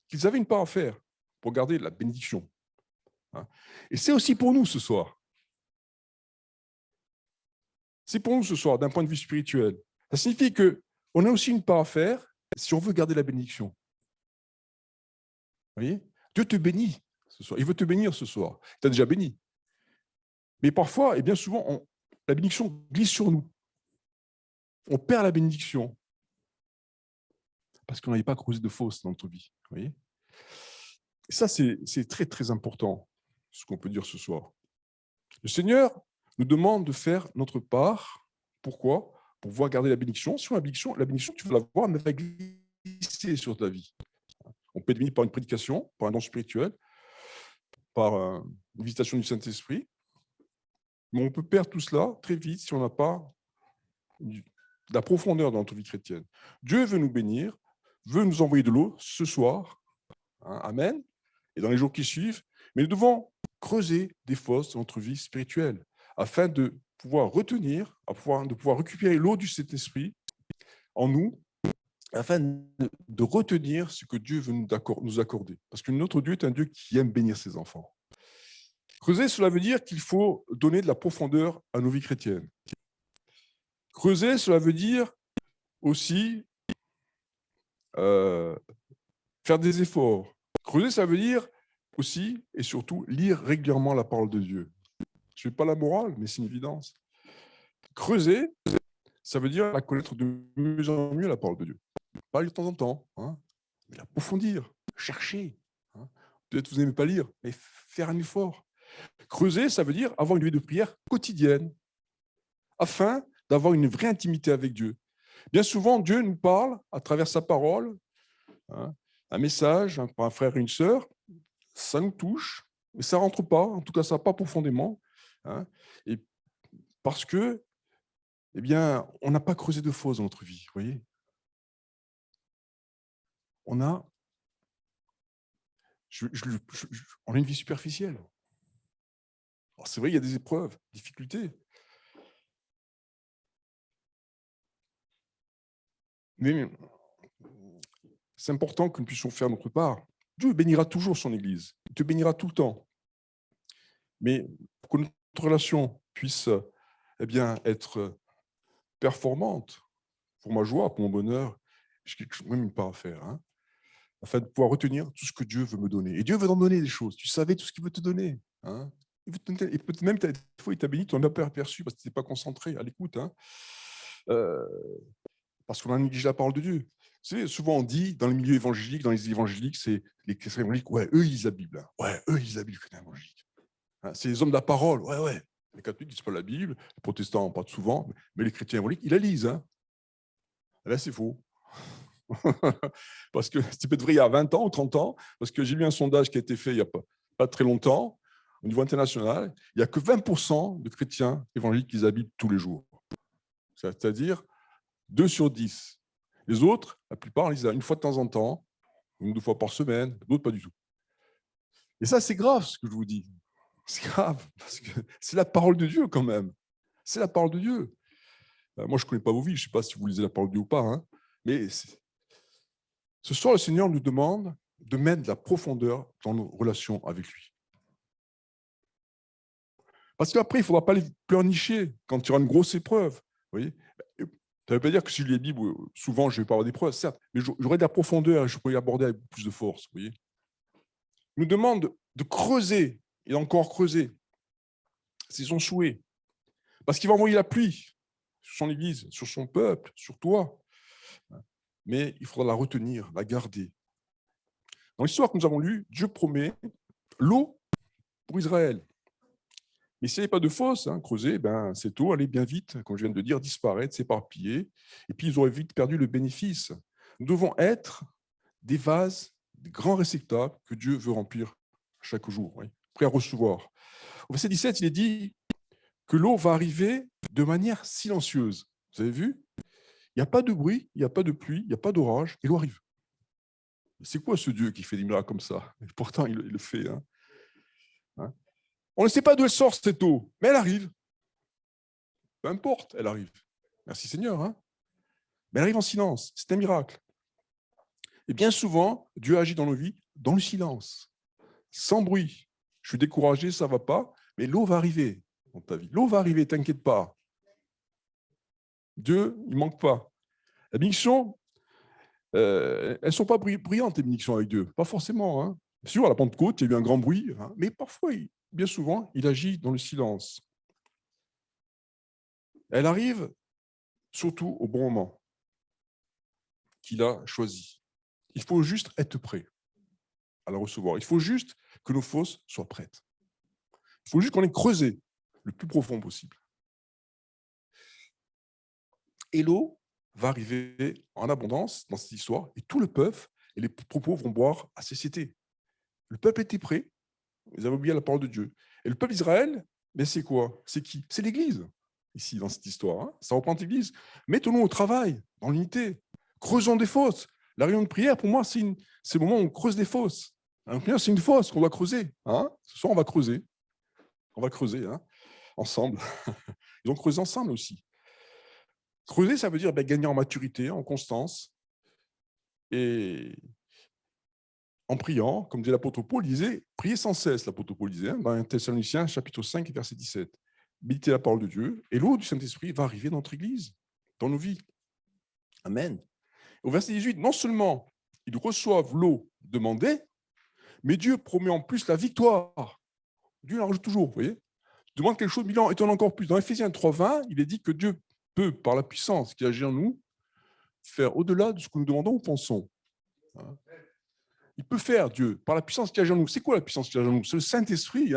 qu'ils avaient une part à faire pour garder la bénédiction. Hein. Et c'est aussi pour nous ce soir. C'est pour nous ce soir, d'un point de vue spirituel. Ça signifie qu'on a aussi une part à faire si on veut garder la bénédiction. Vous voyez? Dieu te bénit ce soir. Il veut te bénir ce soir. Il t'a déjà béni. Mais parfois, et bien souvent, la bénédiction glisse sur nous. On perd la bénédiction parce qu'on n'avait pas creusé de fosses dans notre vie. Vous voyez? Et ça, c'est très, très important, ce qu'on peut dire ce soir. Le Seigneur nous demande de faire notre part. Pourquoi? Pour pouvoir garder la bénédiction. Si on a la bénédiction, tu vas l'avoir, mais elle va glisser sur ta vie. On peut être béni par une prédication, par un don spirituel, par une visitation du Saint-Esprit. Mais on peut perdre tout cela très vite si on n'a pas de la profondeur dans notre vie chrétienne. Dieu veut nous bénir, veut nous envoyer de l'eau ce soir. Hein, amen. Et dans les jours qui suivent. Mais nous devons creuser des fosses dans notre vie spirituelle, afin de pouvoir retenir, de pouvoir récupérer l'eau du Saint-Esprit en nous, afin de retenir ce que Dieu veut nous accorder. Parce que notre Dieu est un Dieu qui aime bénir ses enfants. Creuser, cela veut dire qu'il faut donner de la profondeur à nos vies chrétiennes. Creuser, cela veut dire aussi faire des efforts. Creuser, ça veut dire aussi et surtout lire régulièrement la parole de Dieu. Je ne fais pas la morale, mais c'est une évidence. Creuser, ça veut dire la connaître de mieux en mieux, la parole de Dieu. Pas lire de temps en temps, hein, mais l'approfondir, chercher. Hein. Peut-être vous n'aimez pas lire, mais faire un effort. Creuser, ça veut dire avoir une vie de prière quotidienne, afin d'avoir une vraie intimité avec Dieu. Bien souvent, Dieu nous parle à travers sa parole, hein, un message par un frère et une sœur, ça nous touche, mais ça ne rentre pas, en tout cas, ça ne va pas profondément. Hein, et parce que, eh bien, on n'a pas creusé de fosses dans notre vie, vous voyez. On a une vie superficielle. C'est vrai, il y a des épreuves, des difficultés. Mais c'est important que nous puissions faire notre part. Dieu bénira toujours son Église. Il te bénira tout le temps. Mais pour que notre relation puisse être performante, pour ma joie, pour mon bonheur, j'ai même une part à faire, hein, afin de pouvoir retenir tout ce que Dieu veut me donner. Et Dieu veut t'en donner des choses. Tu savais tout ce qu'il veut te donner. Hein. Et peut-être même, des fois, il t'a béni, tu n'en as pas aperçu parce que tu n'étais pas concentré à l'écoute. Hein. Parce qu'on a négligé la parole de Dieu. Vous savez, souvent on dit, dans les milieux évangéliques, dans les évangéliques, c'est les chrétiens évangéliques, ouais, eux, ils lisent la Bible. Hein. Ouais, eux, ils lisent la Bible, les chrétiens évangéliques. Hein, c'est les hommes de la parole. Ouais, ouais. Les catholiques ne lisent pas la Bible, les protestants, pas souvent, mais les chrétiens évangéliques, ils la lisent. Hein. Là, c'est faux. Parce que c'est peut-être vrai il y a 20 ans ou 30 ans, parce que j'ai lu un sondage qui a été fait il n'y a pas très longtemps, au niveau international, il n'y a que 20% de chrétiens évangéliques qui lisent la Bible tous les jours. C'est-à-dire 2 sur 10. Les autres, la plupart, lisent une fois de temps en temps, 1 ou 2 fois par semaine, d'autres pas du tout. Et ça, c'est grave ce que je vous dis. C'est grave, parce que c'est la parole de Dieu quand même. C'est la parole de Dieu. Moi, je ne connais pas vos vies, je ne sais pas si vous lisez la parole de Dieu ou pas, hein, mais ce soir, le Seigneur nous demande de mettre de la profondeur dans nos relations avec lui. Parce qu'après, il ne faudra pas les pleurnicher quand il y aura une grosse épreuve. Vous voyez, ça ne veut pas dire que si je lis la Bible, souvent, je ne vais pas avoir d'épreuve, certes, mais j'aurai de la profondeur et je pourrai aborder avec plus de force. Vous voyez, il nous demande de creuser et encore creuser. C'est son souhait. Parce qu'il va envoyer la pluie sur son Église, sur son peuple, sur toi. Mais il faudra la retenir, la garder. Dans l'histoire que nous avons lue, Dieu promet l'eau pour Israël. Mais s'il n'y avait pas de fosse creusée, cette eau allait bien vite, comme je viens de dire, disparaître, s'éparpiller, et puis ils auraient vite perdu le bénéfice. Nous devons être des vases, des grands réceptacles que Dieu veut remplir chaque jour, prêts à recevoir. Au verset 17, il est dit que l'eau va arriver de manière silencieuse. Vous avez vu? Il n'y a pas de bruit, il n'y a pas de pluie, il n'y a pas d'orage, et l'eau arrive. C'est quoi ce Dieu qui fait des miracles comme ça? Et pourtant, il le fait. On ne sait pas d'où elle sort cette eau, mais elle arrive. Peu importe, elle arrive. Merci Seigneur. Mais elle arrive en silence. C'est un miracle. Et bien souvent, Dieu agit dans nos vies dans le silence, sans bruit. Je suis découragé, ça ne va pas, mais l'eau va arriver dans ta vie. L'eau va arriver, t'inquiète pas. Dieu, il ne manque pas. La bénédiction, elles ne sont pas brillantes, les bénédictions avec Dieu. Pas forcément. Bien sûr, à la Pentecôte, il y a eu un grand bruit, mais parfois, bien souvent, il agit dans le silence. Elle arrive surtout au bon moment qu'il a choisi. Il faut juste être prêt à la recevoir. Il faut juste que nos fosses soient prêtes. Il faut juste qu'on ait creusé le plus profond possible. Et l'eau va arriver en abondance dans cette histoire, et tout le peuple et les troupeaux vont boire à satiété. Le peuple était prêt, ils avaient oublié la parole de Dieu. Et le peuple d'Israël, mais c'est quoi? C'est qui? C'est l'Église, ici, dans cette histoire. Ça représente l'Église. Mettons-nous au travail, dans l'unité. Creusons des fosses. La réunion de prière, pour moi, c'est le moment où on creuse des fosses. C'est une fosse qu'on doit creuser. Ce soir, on va creuser. On va creuser ensemble. Ils ont creusé ensemble aussi. Creuser, ça veut dire gagner en maturité, en constance. Et en priant, comme dit l'apôtre Paul, il disait, priez sans cesse, l'apôtre Paul disait, dans 1 Thessaloniciens, chapitre 5, verset 17. Méditez la parole de Dieu, et l'eau du Saint-Esprit va arriver dans notre Église, dans nos vies. Amen. Au verset 18, non seulement ils reçoivent l'eau demandée, mais Dieu promet en plus la victoire. Dieu en rajoute toujours, vous voyez. Il demande quelque chose, mais il en étonne encore plus. Dans Éphésiens 3:20, il est dit que Dieu peut, par la puissance qui agit en nous, faire au-delà de ce que nous demandons ou pensons. Il peut faire, Dieu, par la puissance qui agit en nous. C'est quoi la puissance qui agit en nous? C'est le Saint-Esprit.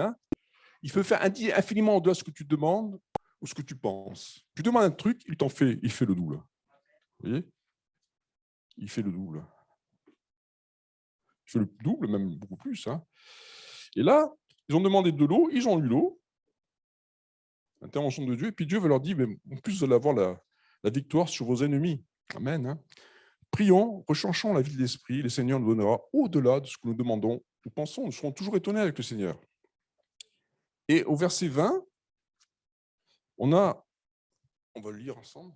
Il peut faire infiniment au-delà de ce que tu demandes ou ce que tu penses. Tu demandes un truc, il fait le double. Vous voyez? Il fait le double. Il fait le double, même beaucoup plus. Et là, ils ont demandé de l'eau, ils ont eu l'eau. Intervention de Dieu. Et puis Dieu va leur dire, mais en plus, vous allez avoir la victoire sur vos ennemis. Amen. Prions, recherchons la vie de l'esprit. Le Seigneur nous donnera au-delà de ce que nous demandons. Nous pensons, nous serons toujours étonnés avec le Seigneur. Et au verset 20, on va le lire ensemble.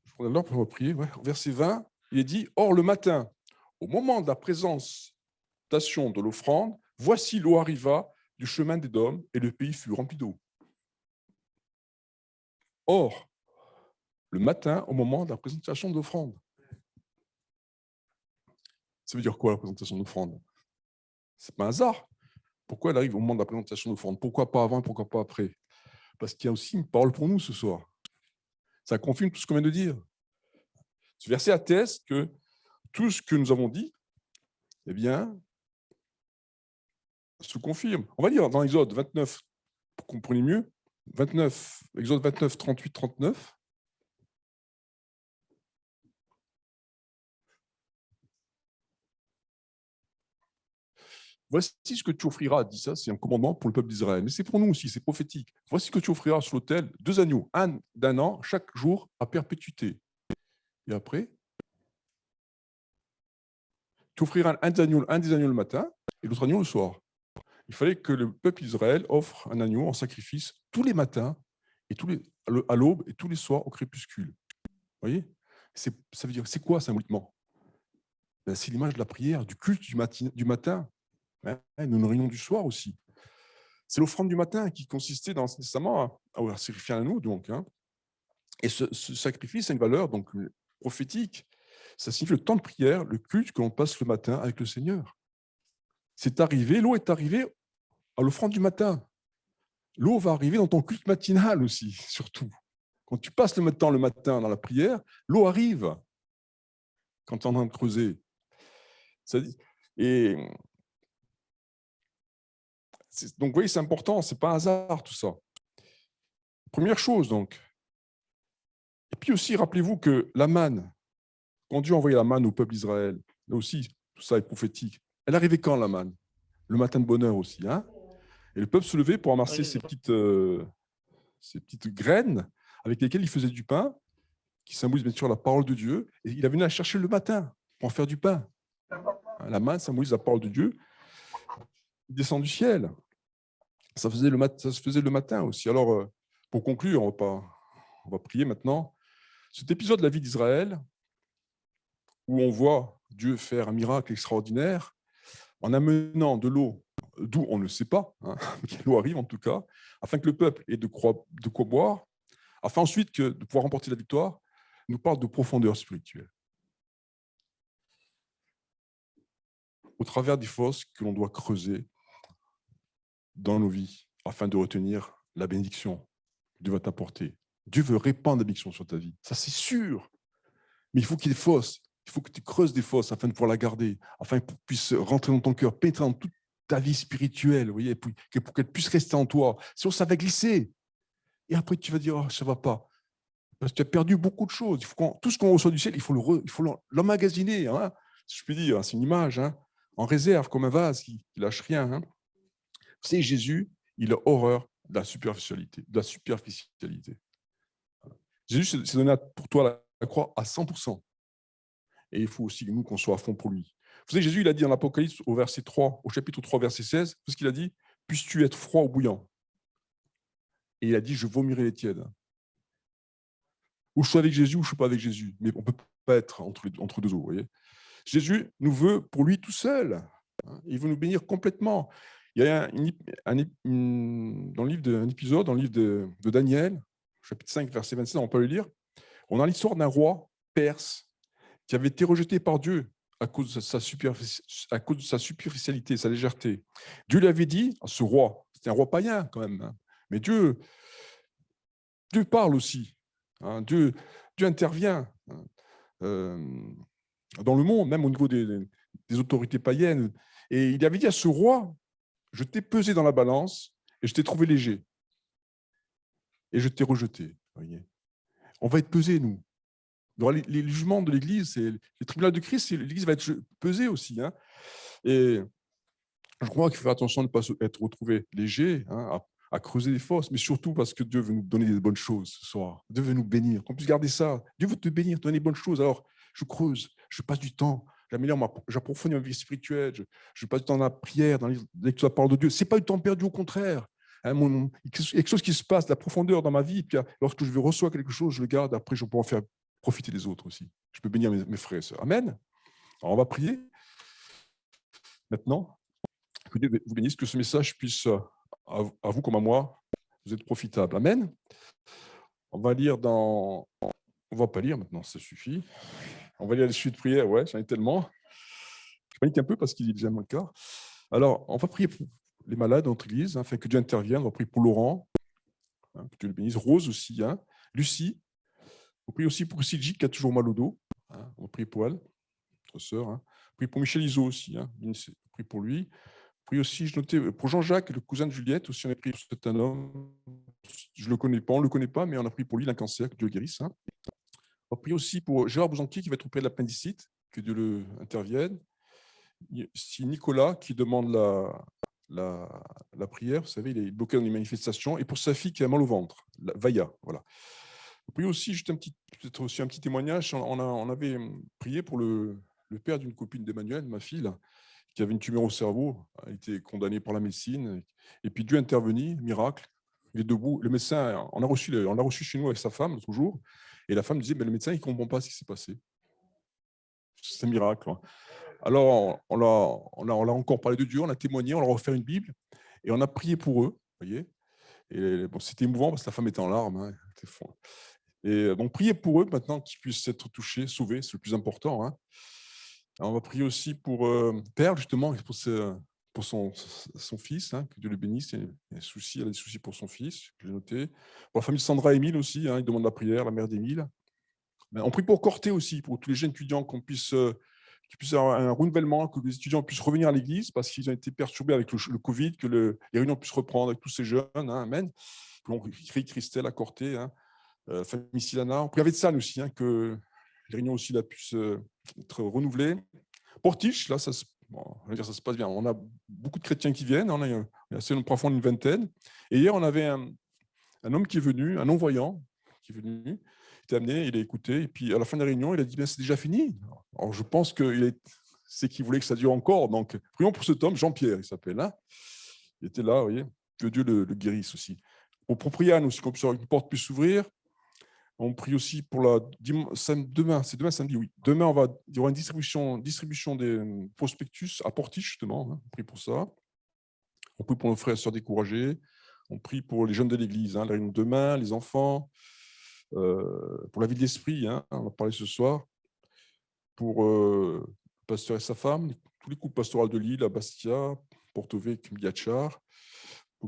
Je prends l'heure pour prier. Au verset 20, il est dit, or le matin, au moment de la présentation de l'offrande, voici l'eau arriva du chemin d'Édom et le pays fut rempli d'eau. Or, le matin, au moment de la présentation de l'offrande. Ça veut dire quoi, la présentation d'offrande? Ce n'est pas un hasard. Pourquoi elle arrive au moment de la présentation d'offrande? Pourquoi pas avant et pourquoi pas après? Parce qu'il y a aussi une parole pour nous ce soir. Ça confirme tout ce qu'on vient de dire. Ce verset atteste que tout ce que nous avons dit, eh bien, se confirme. On va lire dans Exode 29, pour que vous compreniez mieux, Exode 29, 38, 39. Voici ce que tu offriras, dit ça, c'est un commandement pour le peuple d'Israël. Mais c'est pour nous aussi, c'est prophétique. Voici ce que tu offriras sur l'autel, 2 agneaux, un d'un an, chaque jour à perpétuité. Et après, tu offriras un des agneaux le matin et l'autre agneau le soir. Il fallait que le peuple d'Israël offre un agneau en sacrifice tous les matins, et à l'aube et tous les soirs au crépuscule. Vous voyez? Ça veut dire, c'est quoi symboliquement? C'est l'image de la prière, du culte du matin. Nous nous réunions du soir aussi. C'est l'offrande du matin qui consistait dans l'Ancien Testament à sacrifier un agneau. Et ce sacrifice a une valeur donc, prophétique. Ça signifie le temps de prière, le culte que l'on passe le matin avec le Seigneur. C'est arrivé, l'eau est arrivée à l'offrande du matin. L'eau va arriver dans ton culte matinal aussi, surtout. Quand tu passes le temps le matin dans la prière, l'eau arrive quand tu es en train de creuser. Et donc, vous voyez, c'est important, ce n'est pas un hasard tout ça. Première chose, donc. Et puis aussi, rappelez-vous que la manne, quand Dieu a envoyé la manne au peuple d'Israël, là aussi, tout ça est prophétique. Elle arrivait quand, la manne? Le matin de bonheur aussi. Hein? Et le peuple se levait pour amasser ces petites graines avec lesquelles il faisait du pain, qui symbolise bien sûr la parole de Dieu. Et il a venu la chercher le matin pour en faire du pain. La manne symbolise la parole de Dieu. Il descend du ciel. Ça se faisait le matin aussi. Alors, pour conclure, on va prier maintenant. Cet épisode de la vie d'Israël, où on voit Dieu faire un miracle extraordinaire, en amenant de l'eau, d'où on ne sait pas, hein, mais l'eau arrive en tout cas, afin que le peuple ait de quoi boire, afin ensuite de pouvoir remporter la victoire, nous parle de profondeur spirituelle. Au travers des fosses que l'on doit creuser dans nos vies, afin de retenir la bénédiction que Dieu va t'apporter. Dieu veut répandre la bénédiction sur ta vie, ça c'est sûr. Mais il faut qu'il y ait des fosses, il faut que tu creuses des fosses afin de pouvoir la garder, afin qu'elle puisse rentrer dans ton cœur, pénétrer dans toute ta vie spirituelle, vous voyez, pour qu'elle puisse rester en toi. Sinon, ça va glisser. Et après, tu vas dire, oh, ça ne va pas. Parce que tu as perdu beaucoup de choses. Tout ce qu'on reçoit du ciel, il faut l'emmagasiner, hein, si je puis dire. C'est une image, hein, en réserve, comme un vase qui ne lâche rien. Hein. C'est Jésus, il a horreur de la superficialité. Jésus s'est donné pour toi la croix à 100%. Et il faut aussi, nous, qu'on soit à fond pour lui. Vous savez, Jésus, il a dit dans l'Apocalypse, au chapitre 3, verset 16, tout ce qu'il a dit, « Puisses-tu être froid ou bouillant ?» Et il a dit, « Je vomirai les tièdes. » Ou je suis avec Jésus ou je ne suis pas avec Jésus. Mais on ne peut pas être entre deux eaux, vous voyez. Jésus nous veut pour lui tout seul. Il veut nous bénir complètement. Il y a un épisode dans le livre de Daniel, chapitre 5, verset 27, on peut le lire. On a l'histoire d'un roi perse qui avait été rejeté par Dieu à cause de sa superficialité, sa légèreté. Dieu lui avait dit, à ce roi, c'était un roi païen quand même, hein, mais Dieu parle aussi. Hein, Dieu intervient dans le monde, même au niveau des autorités païennes. Et il avait dit à ce roi, je t'ai pesé dans la balance et je t'ai trouvé léger. Et je t'ai rejeté. Voyez. On va être pesé, nous. Dans les jugements de l'Église, les tribunaux de Christ, l'Église va être pesée aussi. Hein. Et je crois qu'il faut faire attention de ne pas être retrouvé léger, hein, à creuser des fosses, mais surtout parce que Dieu veut nous donner des bonnes choses ce soir. Dieu veut nous bénir, qu'on puisse garder ça. Dieu veut te bénir, te donner des bonnes choses. Alors, je creuse, je passe du temps, j'approfondis ma vie spirituelle, je passe du temps dans la prière, dans la lecture de la parole de Dieu. Ce n'est pas du temps perdu, au contraire. Hein, il y a quelque chose qui se passe, de la profondeur dans ma vie, puis lorsque je reçois quelque chose, je le garde, après je peux en faire profiter les autres aussi. Je peux bénir mes frères et sœurs. Amen. Alors, on va prier. Maintenant, que Dieu vous bénisse, que ce message puisse, à vous comme à moi, vous être profitable. Amen. On va lire dans... On ne va pas lire maintenant, ça suffit. On va lire les suites de prière. Ouais, j'en ai tellement. Je panique un peu parce qu'il est déjà moins le cas. Alors, on va prier pour les malades dans notre église, hein, afin que Dieu intervienne. On va prier pour Laurent, hein, que Dieu le bénisse. Rose aussi, hein. Lucie. On prie aussi pour Sylvie qui a toujours mal au dos. Hein. On va prier pour elle, notre sœur. Hein. On prie pour Michel Iso aussi. Hein. On prie pour lui. On prie aussi, je notais, pour Jean-Jacques, le cousin de Juliette. Aussi, on a prié pour cet homme. Je ne le connais pas, on ne le connaît pas, mais on a prié pour lui, il a un cancer, que Dieu le guérisse. Hein. On va prier aussi pour Gérard Bouzantier qui va être opéré de l'appendicite, que Dieu intervienne. Si Nicolas qui demande la prière, vous savez, il est bloqué dans les manifestations, et pour sa fille qui a mal au ventre, Vaya, voilà. On prie aussi, juste un petit témoignage, on avait prié pour le père d'une copine d'Emmanuel, ma fille, là, qui avait une tumeur au cerveau, elle était condamnée par la médecine, et puis Dieu est intervenu, miracle, il est debout, le médecin, on l'a reçu chez nous avec sa femme l'autre jour, et la femme disait, le médecin, il ne comprend pas ce qui s'est passé. C'est un miracle. Hein. Alors, on l'a encore parlé de Dieu, on a témoigné, on leur a offert une Bible, et on a prié pour eux, voyez. Et bon, c'était émouvant parce que la femme était en larmes. Hein, et donc, priez pour eux maintenant qu'ils puissent être touchés, sauvés, c'est le plus important. Hein. Alors, on va prier aussi pour Père, justement, pour pour son fils, hein, que Dieu le bénisse. Elle a des soucis pour son fils, j'ai noté. Pour la famille de Sandra et Émile aussi, hein, ils demandent la prière, la mère d'Émile. On prie pour Corté aussi, pour tous les jeunes étudiants qu'ils puissent avoir un renouvellement, que les étudiants puissent revenir à l'église parce qu'ils ont été perturbés avec le Covid, que les réunions puissent reprendre avec tous ces jeunes. Hein, amen. On prie Christelle à Corté, hein, famille Silana. On prie avec ça aussi, hein, que les réunions aussi là, puissent être renouvelées. Portiche, là, ça se passe bien. On a beaucoup de chrétiens qui viennent, on a assez profond une vingtaine. Et hier, on avait un homme qui est venu, un non-voyant qui est venu, il était amené, il a écouté, et puis à la fin de la réunion, il a dit c'est déjà fini. Alors je pense c'est qu'il voulait que ça dure encore. Donc, prions pour cet homme, Jean-Pierre, il s'appelle. Hein. Il était là, vous voyez, que Dieu le guérisse aussi. Pour Priane aussi, qu'une porte puisse s'ouvrir. On prie aussi pour demain, c'est demain samedi, oui. Demain, il y aura une distribution des prospectus à Portiche, justement. Hein. On prie pour ça. On prie pour nos frères et sœurs découragés. On prie pour les jeunes de l'Église, hein, la réunion de demain, les enfants, pour la vie de l'esprit, hein, on va parler ce soir, pour le pasteur et sa femme, tous les couples pastoraux de Lille, à Bastia, Porto-Vecchio, Biachar,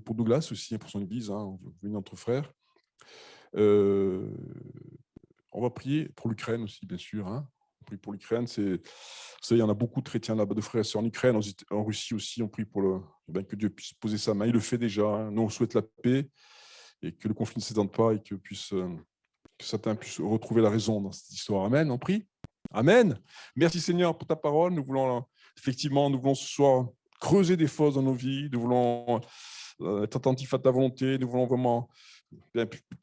pour Douglas aussi, hein, pour son Église, hein, on veut venir entre frères. On va prier pour l'Ukraine aussi, bien sûr. Hein. On prie pour l'Ukraine. Il y en a beaucoup de chrétiens là-bas, de frères et sœurs en Ukraine, en Russie aussi. On prie pour que Dieu puisse poser sa main. Il le fait déjà. Hein. Nous, on souhaite la paix et que le conflit ne s'étende pas et que certains puissent retrouver la raison dans cette histoire. Amen. On prie. Amen. Merci Seigneur pour ta parole. Nous voulons ce soir creuser des fosses dans nos vies. Nous voulons être attentifs à ta volonté. Nous voulons vraiment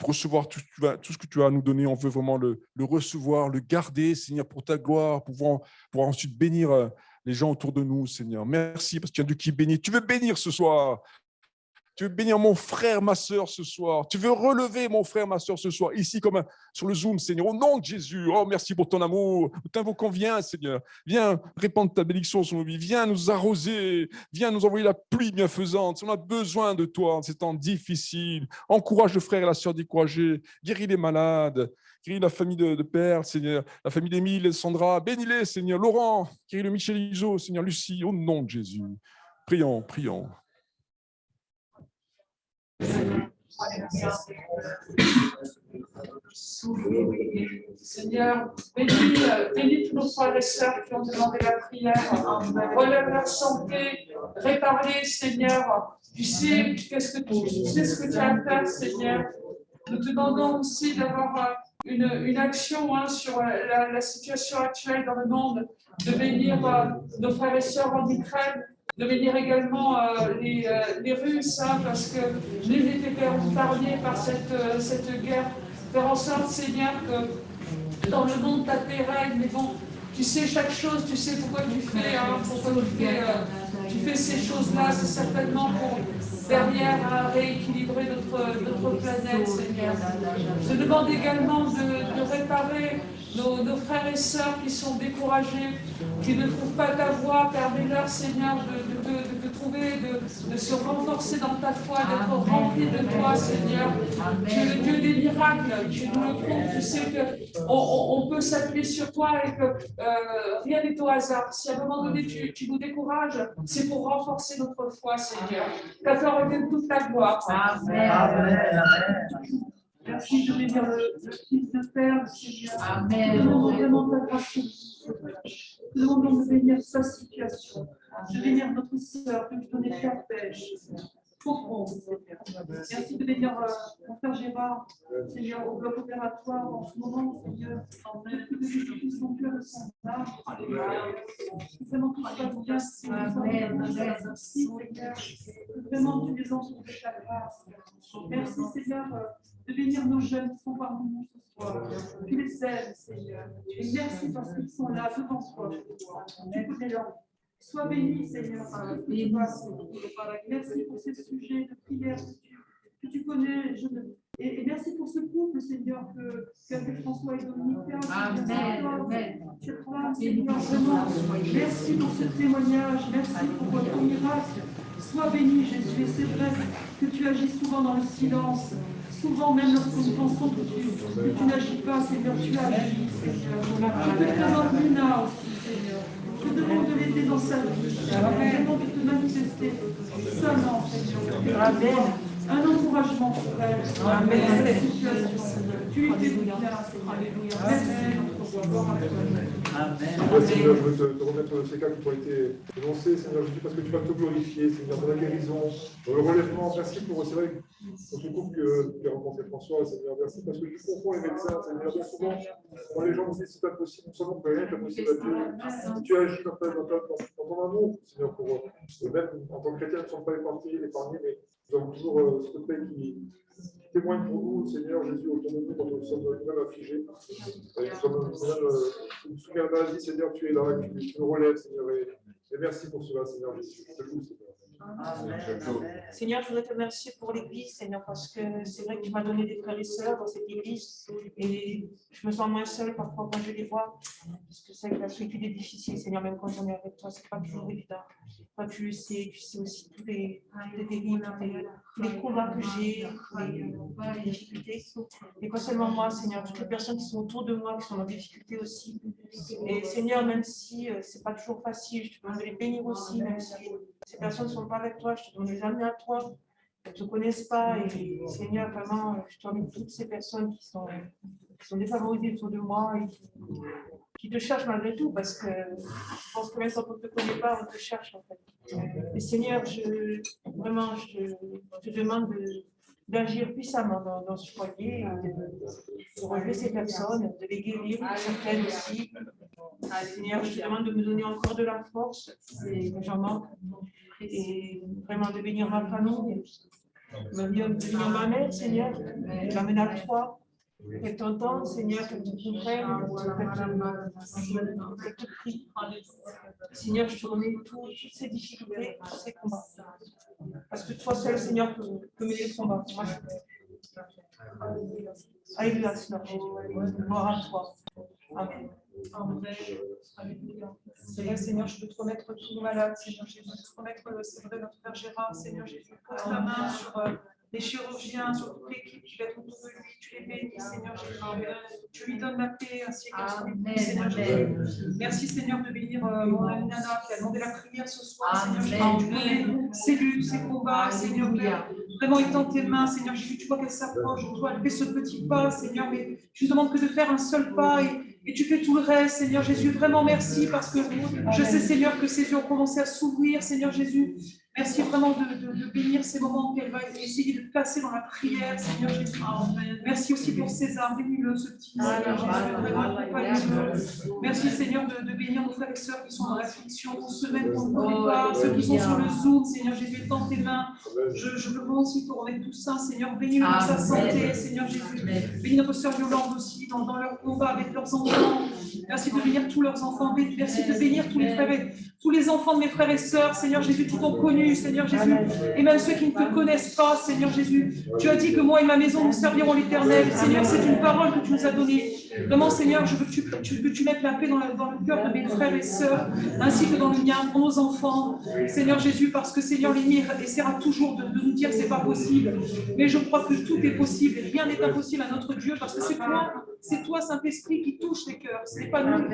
recevoir tout ce que tu as à nous donner. On veut vraiment le recevoir, le garder, Seigneur, pour ta gloire, pour ensuite bénir les gens autour de nous, Seigneur. Merci parce qu'il y a Dieu qui bénit. Tu veux bénir ce soir. Tu veux bénir mon frère, ma sœur ce soir. Tu veux relever mon frère, ma sœur ce soir, ici comme sur le Zoom, Seigneur. Au nom de Jésus, oh merci pour ton amour. Nous t'invoquons, viens, Seigneur. Viens répandre ta bénédiction sur nos vies. Viens nous arroser. Viens nous envoyer la pluie bienfaisante. On a besoin de toi en ces temps difficiles. Encourage le frère et la sœur découragés. Guéris les malades. Guéris la famille de Père, Seigneur. La famille d'Émile et Sandra. Bénis-les, Seigneur. Laurent. Guéris le Michel Iso, Seigneur. Lucie. Au nom de Jésus. Prions, prions. Seigneur, bénis tous nos frères et sœurs qui ont demandé la prière, relève leur santé, répare-les, Seigneur. Tu sais ce que tu as à faire, Seigneur. Nous te demandons aussi d'avoir une action sur la situation actuelle dans le monde, de bénir nos frères et sœurs en Ukraine, de bénir également les Russes, parce que nul n'était épargné par cette guerre. Faire en sorte, Seigneur, que dans le monde ta paix règne, mais bon, tu sais chaque chose, tu sais pourquoi tu fais ces choses-là, c'est certainement pour derrière rééquilibrer notre planète, Seigneur. Je demande également de réparer nos frères et sœurs qui sont découragés, qui ne trouvent pas ta voie, permets-leur, Seigneur, de trouver, de se renforcer dans ta foi, d'être remplis de toi, Seigneur. Tu es le Dieu des miracles, tu nous le prouves, tu sais qu'on peut s'appuyer sur toi et que rien n'est au hasard. Si à un moment donné tu nous décourages, c'est pour renforcer notre foi, Seigneur. Qu'à toi revienne toute ta gloire. Amen. Amen. Merci de bénir le Fils de Père, Seigneur. Amen. Nous demandons vraiment ta grâce. Nous demandons de bénir sa situation, de bénir notre sœur, de lui donner ta paix. Merci de bénir mon frère Gérard, Seigneur, au bloc opératoire en ce moment, Seigneur. Que de Jésus son cœur et son âme. Vraiment tout se passe bien, Seigneur. Merci, Seigneur. Vraiment tu les entoures de ta grâce. Merci, Seigneur, de bénir nos jeunes qui sont parmi nous ce soir. Tu les aimes, Seigneur. Et merci parce qu'ils sont là devant toi. Tu connais leur vie. Sois béni, Seigneur. Merci pour ces sujets de prière que tu connais. Et merci pour ce couple, Seigneur, qu'avec François et Dominique. Amen. Seigneur, vraiment. Merci pour ce témoignage. Merci pour ton miracle. Sois béni, Jésus. Et c'est vrai que tu agis souvent dans le silence. Souvent, même lorsque nous pensons que tu n'agis pas, Seigneur, tu agis, Seigneur. Je te présente Nina aussi, Seigneur. Je te demande de l'aider dans sa vie. Je te demande de te manifester seulement, Seigneur. Amen. Un encouragement pour elle. Amen. Dans cette situation. Tu lui fais bien, Seigneur. Alléluia. Amen. Seigneur, je veux te remettre ces cas qui ont été énoncés, Seigneur Jésus, parce que tu vas te glorifier, Seigneur, pour la guérison, pour le relèvement. Merci pour, c'est vrai, pour ce couple que tu as rencontré, François, Seigneur, merci, parce que tu confonds les médecins, Seigneur, bien souvent, quand les gens nous disent c'est pas possible, nous savons que rien n'est possible à Dieu. Tu agis dans ton amour, Seigneur, pour même en tant que chrétiens, nous ne sommes pas épargnés, mais nous avons toujours ce côté qui témoigne pour nous, Seigneur Jésus, autour de nous, quand nous sommes nous-mêmes affligés. Nous sommes nous souviens d'Asie, Seigneur, tu es là, tu nous relèves, Seigneur, et merci pour cela, Seigneur Jésus. Je te loue, Seigneur. Seigneur, je voudrais te remercier pour l'Église, Seigneur, parce que c'est vrai que tu m'as donné des frères et sœurs dans cette Église et je me sens moins seule parfois quand je les vois, parce que c'est vrai que la solitude est difficile, Seigneur, même quand on est avec toi, c'est pas toujours évident. Toi, tu le sais, tu sais aussi tous les dérives, tous les combats que j'ai, les difficultés. Et pas seulement moi, Seigneur, toutes les personnes qui sont autour de moi, qui sont en difficulté aussi. Et Seigneur, même si c'est pas toujours facile, je te demande de les bénir aussi, même si ces personnes ne sont pas avec toi, je te demande de les amener à toi. Elles ne te connaissent pas. Et Seigneur, vraiment, je te remets toutes ces personnes qui sont défavorisées autour de moi et qui te cherchent malgré tout, parce que je pense que même quand on ne te connaît pas, on te cherche en fait. Et Seigneur, je te demande d'agir puissamment dans ce foyer, de relever ces personnes, de les guérir, certaines aussi. Seigneur, je te demande de me donner encore de la force, que j'en manque, et vraiment de bénir ma famille, de bénir ma mère, Seigneur, de l'amener à toi. Qu'elle t'entende, Seigneur, qu'elle te comprenne, qu'elle te prie. Seigneur, je te remets toutes ces difficultés, tous ces combats. Parce que toi seul, Seigneur, peux mener le combat. Moi, Alléluia, Seigneur Jésus. Gloire à toi. Amen. C'est vrai, Seigneur, je peux te remettre tous nos malades, Seigneur Jésus. Je peux te remettre, c'est vrai, notre frère Gérard, Seigneur Jésus. Pose ta main sur les chirurgiens, sur toute l'équipe qui va être autour de lui. Tu les bénis, Seigneur Jésus. Tu lui donnes la paix ainsi qu'elle soit bénie, Seigneur Jésus. Merci, Seigneur, de bénir mon ami Nana qui a demandé la prière ce soir, Seigneur Jésus. Tu connais ses luttes, ses combats, Seigneur Père. Vraiment, étends tes mains, Seigneur Jésus. Tu vois qu'elle s'approche de toi, elle fait ce petit pas, Seigneur, mais je te demande que de faire un seul pas et tu fais tout le reste, Seigneur Jésus. Vraiment, merci parce que je sais, Seigneur, que ses yeux ont commencé à s'ouvrir, Seigneur Jésus. Merci vraiment de bénir ces moments qu'elle va essayer de passer dans la prière, Seigneur Jésus. Merci aussi pour César, bénis-le, ce petit Seigneur Jésus. Merci, Seigneur, de bénir nos frères et sœurs qui sont dans l'affliction, ceux même qu'on ne connaît pas, ceux qui sont sur le Zoom, Seigneur Jésus, étends tes mains. Je veux vraiment aussi pour remettre tout ça, Seigneur, bénis-le dans sa santé, Seigneur Jésus. Bénis notre sœur Yolande aussi dans leur combat avec leurs enfants. Merci de bénir tous leurs enfants. Merci de bénir tous les frères tous les enfants de mes frères et sœurs, Seigneur Jésus, qui t'ont connu, Seigneur Jésus, et même ceux qui ne te connaissent pas, Seigneur Jésus. Tu as dit que moi et ma maison, nous servirons l'Éternel. Seigneur, c'est une parole que tu nous as donnée. Vraiment, Seigneur, je veux que tu mettes la paix dans le cœur de mes frères et sœurs, ainsi que dans le mien, pour nos enfants. Seigneur Jésus, parce que, Seigneur, l'ennemi essaiera toujours de nous dire que ce n'est pas possible. Mais je crois que tout est possible et rien n'est impossible à notre Dieu, parce que c'est toi, Saint-Esprit, qui touche les cœurs. Ce n'est pas nous.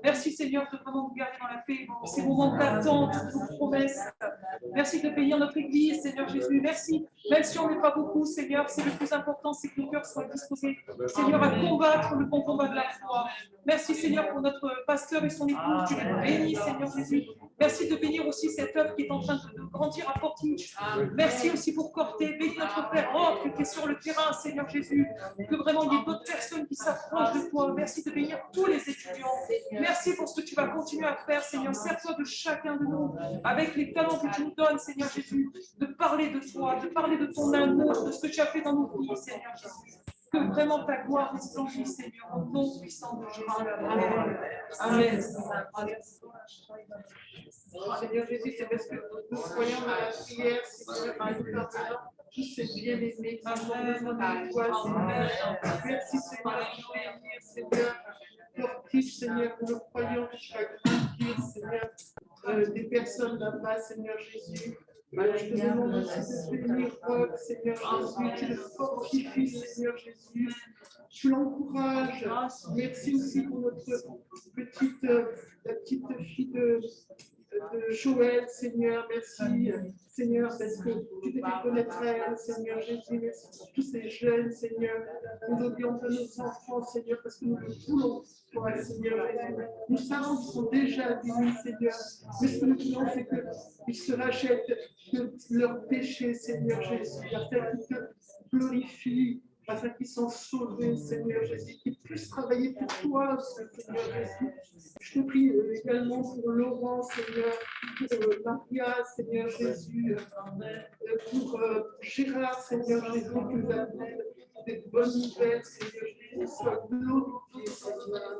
Merci, Seigneur, de vraiment nous garder dans la paix, dans ces moments d'attente, de promesses. Merci de bénir notre Église, Seigneur Jésus. Merci. Même si on n'est pas beaucoup, Seigneur, c'est le plus important, c'est que nos cœurs soient disposés, Seigneur, à combattre le bon combat de la foi. Merci, Seigneur, pour notre pasteur et son épouse. Tu les bénis, Seigneur Jésus. Merci de bénir aussi cette œuvre qui est en train de grandir à Portage. Merci aussi pour Corté. Bénis notre Père Roch qui est sur le terrain, Seigneur Jésus. Que vraiment il y ait d'autres personnes qui s'approchent de toi. Merci de bénir tous les étudiants. Merci pour ce que tu vas continuer à faire, Seigneur. Sers-toi de chacun de nous avec les talents que tu nous donnes, Seigneur Jésus, de parler de toi, de parler de ton amour, de ce que tu as fait dans nos vies, Seigneur Jésus. Que vraiment ta gloire resplendisse, Seigneur, au nom puissant de Jésus. Amen. Amen. Seigneur Jésus, c'est parce que nous croyons dans la prière, Seigneur, par exemple, tous ces bien-aimés, merci, Seigneur, Seigneur, Portage, Seigneur, que nous croyons que tu vas grandir, Seigneur, des personnes là-bas, Seigneur Jésus. Alors, je te demande aussi de bénir Rob, Seigneur Jésus, qui le fortifie, Seigneur Jésus. Tu l'encourages. Merci aussi pour notre petite, la petite fille de Joël, Seigneur. Merci, Seigneur, parce que tu t'es fait connaître à elle, Seigneur Jésus. Merci pour tous ces jeunes, Seigneur. Nous n'oublions pas nos enfants, Seigneur, parce que nous le voulons, toi, Seigneur Jésus. Nous savons qu'ils sont déjà bénis, Seigneur. Mais ce que nous voulons, c'est qu'ils se rachètent de leurs péchés, Seigneur Jésus, afin qu'ils te glorifient, afin qu'ils soient sauvés, Seigneur Jésus, qu'ils puissent travailler pour toi, Seigneur Jésus. Je te prie également pour Laurent, Seigneur, pour Maria, Seigneur Jésus, pour Gérard, Seigneur Jésus, que nous avons des bonnes nouvelles, Seigneur Jésus, sois glorifié, Seigneur.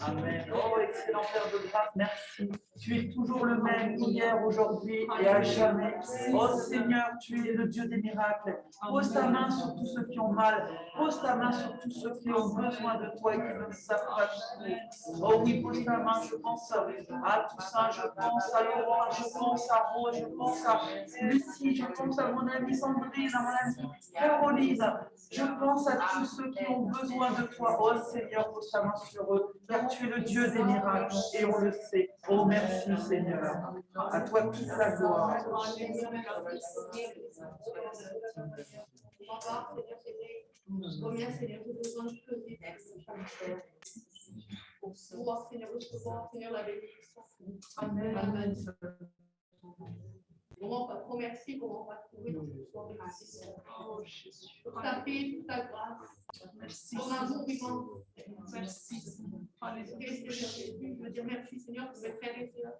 Amen. Oh, excellent Père de grâce, merci. Tu es toujours le même, hier, aujourd'hui et à jamais. Oh Seigneur, tu es le Dieu des miracles. Pose ta main sur tous ceux qui ont mal. Pose ta main sur tous ceux qui ont besoin de toi et qui ne savent pas prier. Oh oui, pose ta main, je pense à Toussaint, je pense à Laurent, je pense à Rose, je pense à Lucie, je pense à mon amie Sandrine, à mon amie Caroline. Je pense à tous ceux qui ont besoin de toi. Oh Seigneur, pose ta main sur eux, car tu es le Dieu des miracles et on le sait. Oh merci Seigneur. À toi toute la gloire. Combien, Seigneur, j'ai besoin de creuser pour pouvoir, Seigneur, recevoir, Seigneur, la bénédiction. Amen. Amen. Comment pas trop merci, comment pas trouver dans ce soir. Merci pour ta paix, pour ta grâce. Merci. Ton amour vivant. Merci. Je veux dire merci, Seigneur, pour mes frères et sœurs.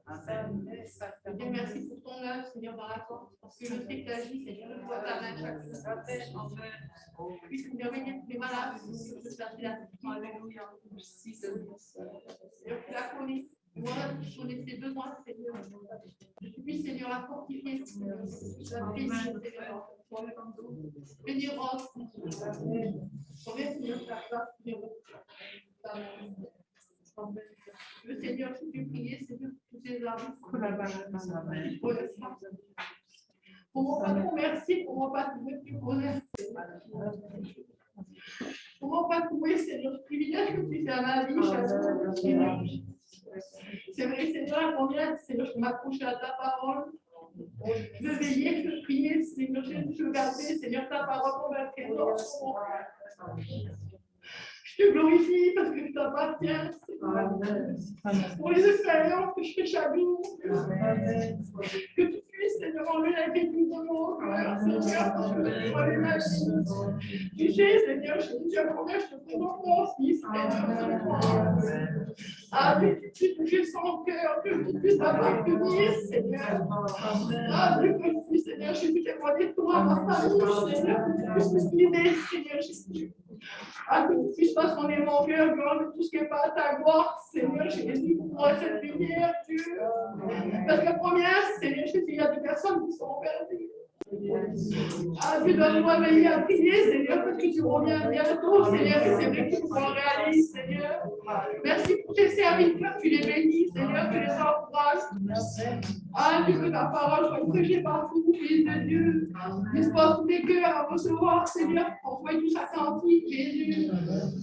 Je veux dire merci pour ton œuvre, Seigneur, dans la porte. Parce que je sais que ta vie, Seigneur, je vois ta main chaque jour. Puisse nous venir tous les malades, je te faire la Alléluia. Merci, Seigneur. Seigneur, tu la connais. Moi, je connais ses besoins, Seigneur. Je te prie, Seigneur, la fortifier, Seigneur. La bénir, Seigneur. Bénir Ross. Combien, Seigneur, ta grâce, Seigneur. Le Seigneur, je te prie, Seigneur, pour tous tes âmes. Comment pas trop merci, comment pas trouver plus honnête. Comment pas trouver, Seigneur, ce privilège que tu fais à ma vie, Seigneur. C'est vrai, Seigneur, combien, Seigneur, je m'accroche à ta parole. Je veux veiller, je veux prier, Seigneur, je veux garder, Seigneur, ta parole pour ma trésor. Je te glorifie parce que je t'appartiens, Seigneur. Pour les expériences que je fais chaque jour. Que tu puisses, Seigneur, enlever la quiétude de mon cœur, Seigneur, parce que je vois les machines. Tu sais, Seigneur, je te dis à combien je te présente mon fils, Seigneur. Ah, que tu puisses toucher son cœur, que tu puisses appartenir, Seigneur. Ah, que tu puisses, Seigneur, je suis témoigné de toi, ma famille, Seigneur, que tu puisses me guider, Seigneur Jésus. Ah, que tu puisses transformer mon cœur, gloire de tout ce qui n'est pas à ta gloire, Seigneur Jésus, pour moi, cette lumière, Dieu. Parce que première, Seigneur Jésus, il y a des personnes qui sont perdues. Ah, tu dois nous réveiller à prier, Seigneur, parce que tu reviens bientôt, Seigneur, et c'est vrai que tu nous en réalises, Seigneur. Merci pour tes serviteurs, tu les bénis, Seigneur, tu les encourages. Ah, Dieu, que ta parole soit prêchée partout, Fils de Dieu. Dispose tous tes cœurs à recevoir, Seigneur, envoie tous attentifs, Jésus.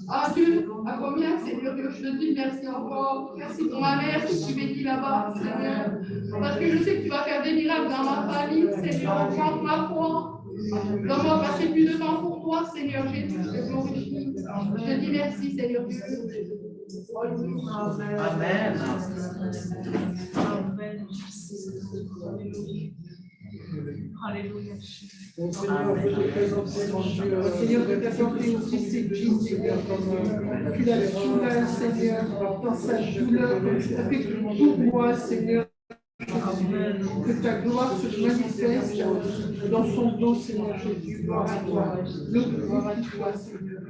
Ah, Dieu, à combien, Seigneur, je te dis merci encore. Merci pour ma mère que tu bénis là-bas, Seigneur. Parce que je sais que tu vas faire des miracles dans ma famille, Seigneur. Prends ma foi. Donne-moi passer plus de temps pour toi, Seigneur Jésus. Je te glorifie. Je te dis merci, Seigneur Dieu. Amen. Amen. Alléluia. Seigneur, je te présente, Seigneur, de t'apporter aussi ces fils, Seigneur, comme tu l'as souverain, Seigneur, dans sa douleur, comme tu l'as fait pour moi, Seigneur. Que ta gloire se manifeste dans son dos, Seigneur Jésus. Gloire à toi. Gloire à toi, Seigneur.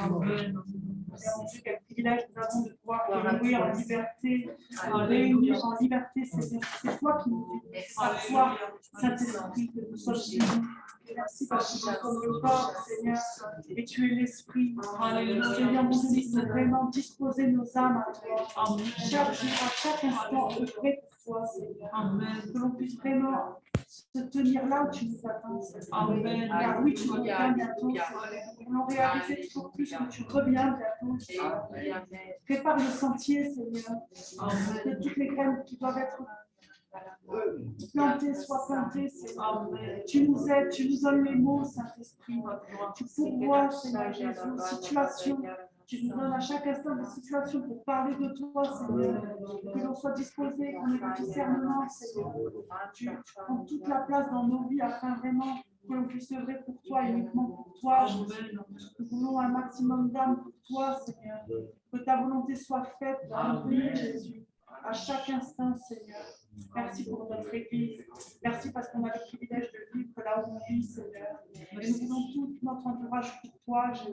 Amen. Quel privilège nous avons de pouvoir te louer en liberté, réunir en liberté. C'est toi qui nous fais à toi, Saint-Esprit, que nous sommes chez nous. Merci parce que tu es comme le corps, Seigneur, et tu es l'esprit. Seigneur, mon Dieu, nous voulons vraiment disposer nos âmes à toi. Chaque jour, à chaque instant, œuvrer pour toi, Seigneur. Que l'on puisse vraiment se tenir là où tu nous attends, Seigneur. Car oui, tu reviens bientôt, Seigneur. Nous voulons réaliser toujours plus que tu reviens bientôt, Seigneur. Prépare le sentier, Seigneur. Que toutes les graines qui doivent être plantées soient plantées, Seigneur. Tu nous aides, tu nous donnes les mots, Saint-Esprit. Tu pourvois, Seigneur Jésus, aux situations. Tu nous donnes à chaque instant des situations pour parler de toi, Seigneur. Que l'on soit disposé, qu'on ait du discernement, Seigneur. Tu prends toute la place dans nos vies afin vraiment que l'on puisse œuvrer pour toi et uniquement pour toi, Jésus. Nous voulons un maximum d'âme pour toi, Seigneur. Que ta volonté soit faite dans notre vie, Jésus. À chaque instant, Seigneur. Merci pour notre Église. Merci parce qu'on a le privilège de vivre là où on vit, Seigneur. Et nous voulons tout notre entourage pour toi, Jésus.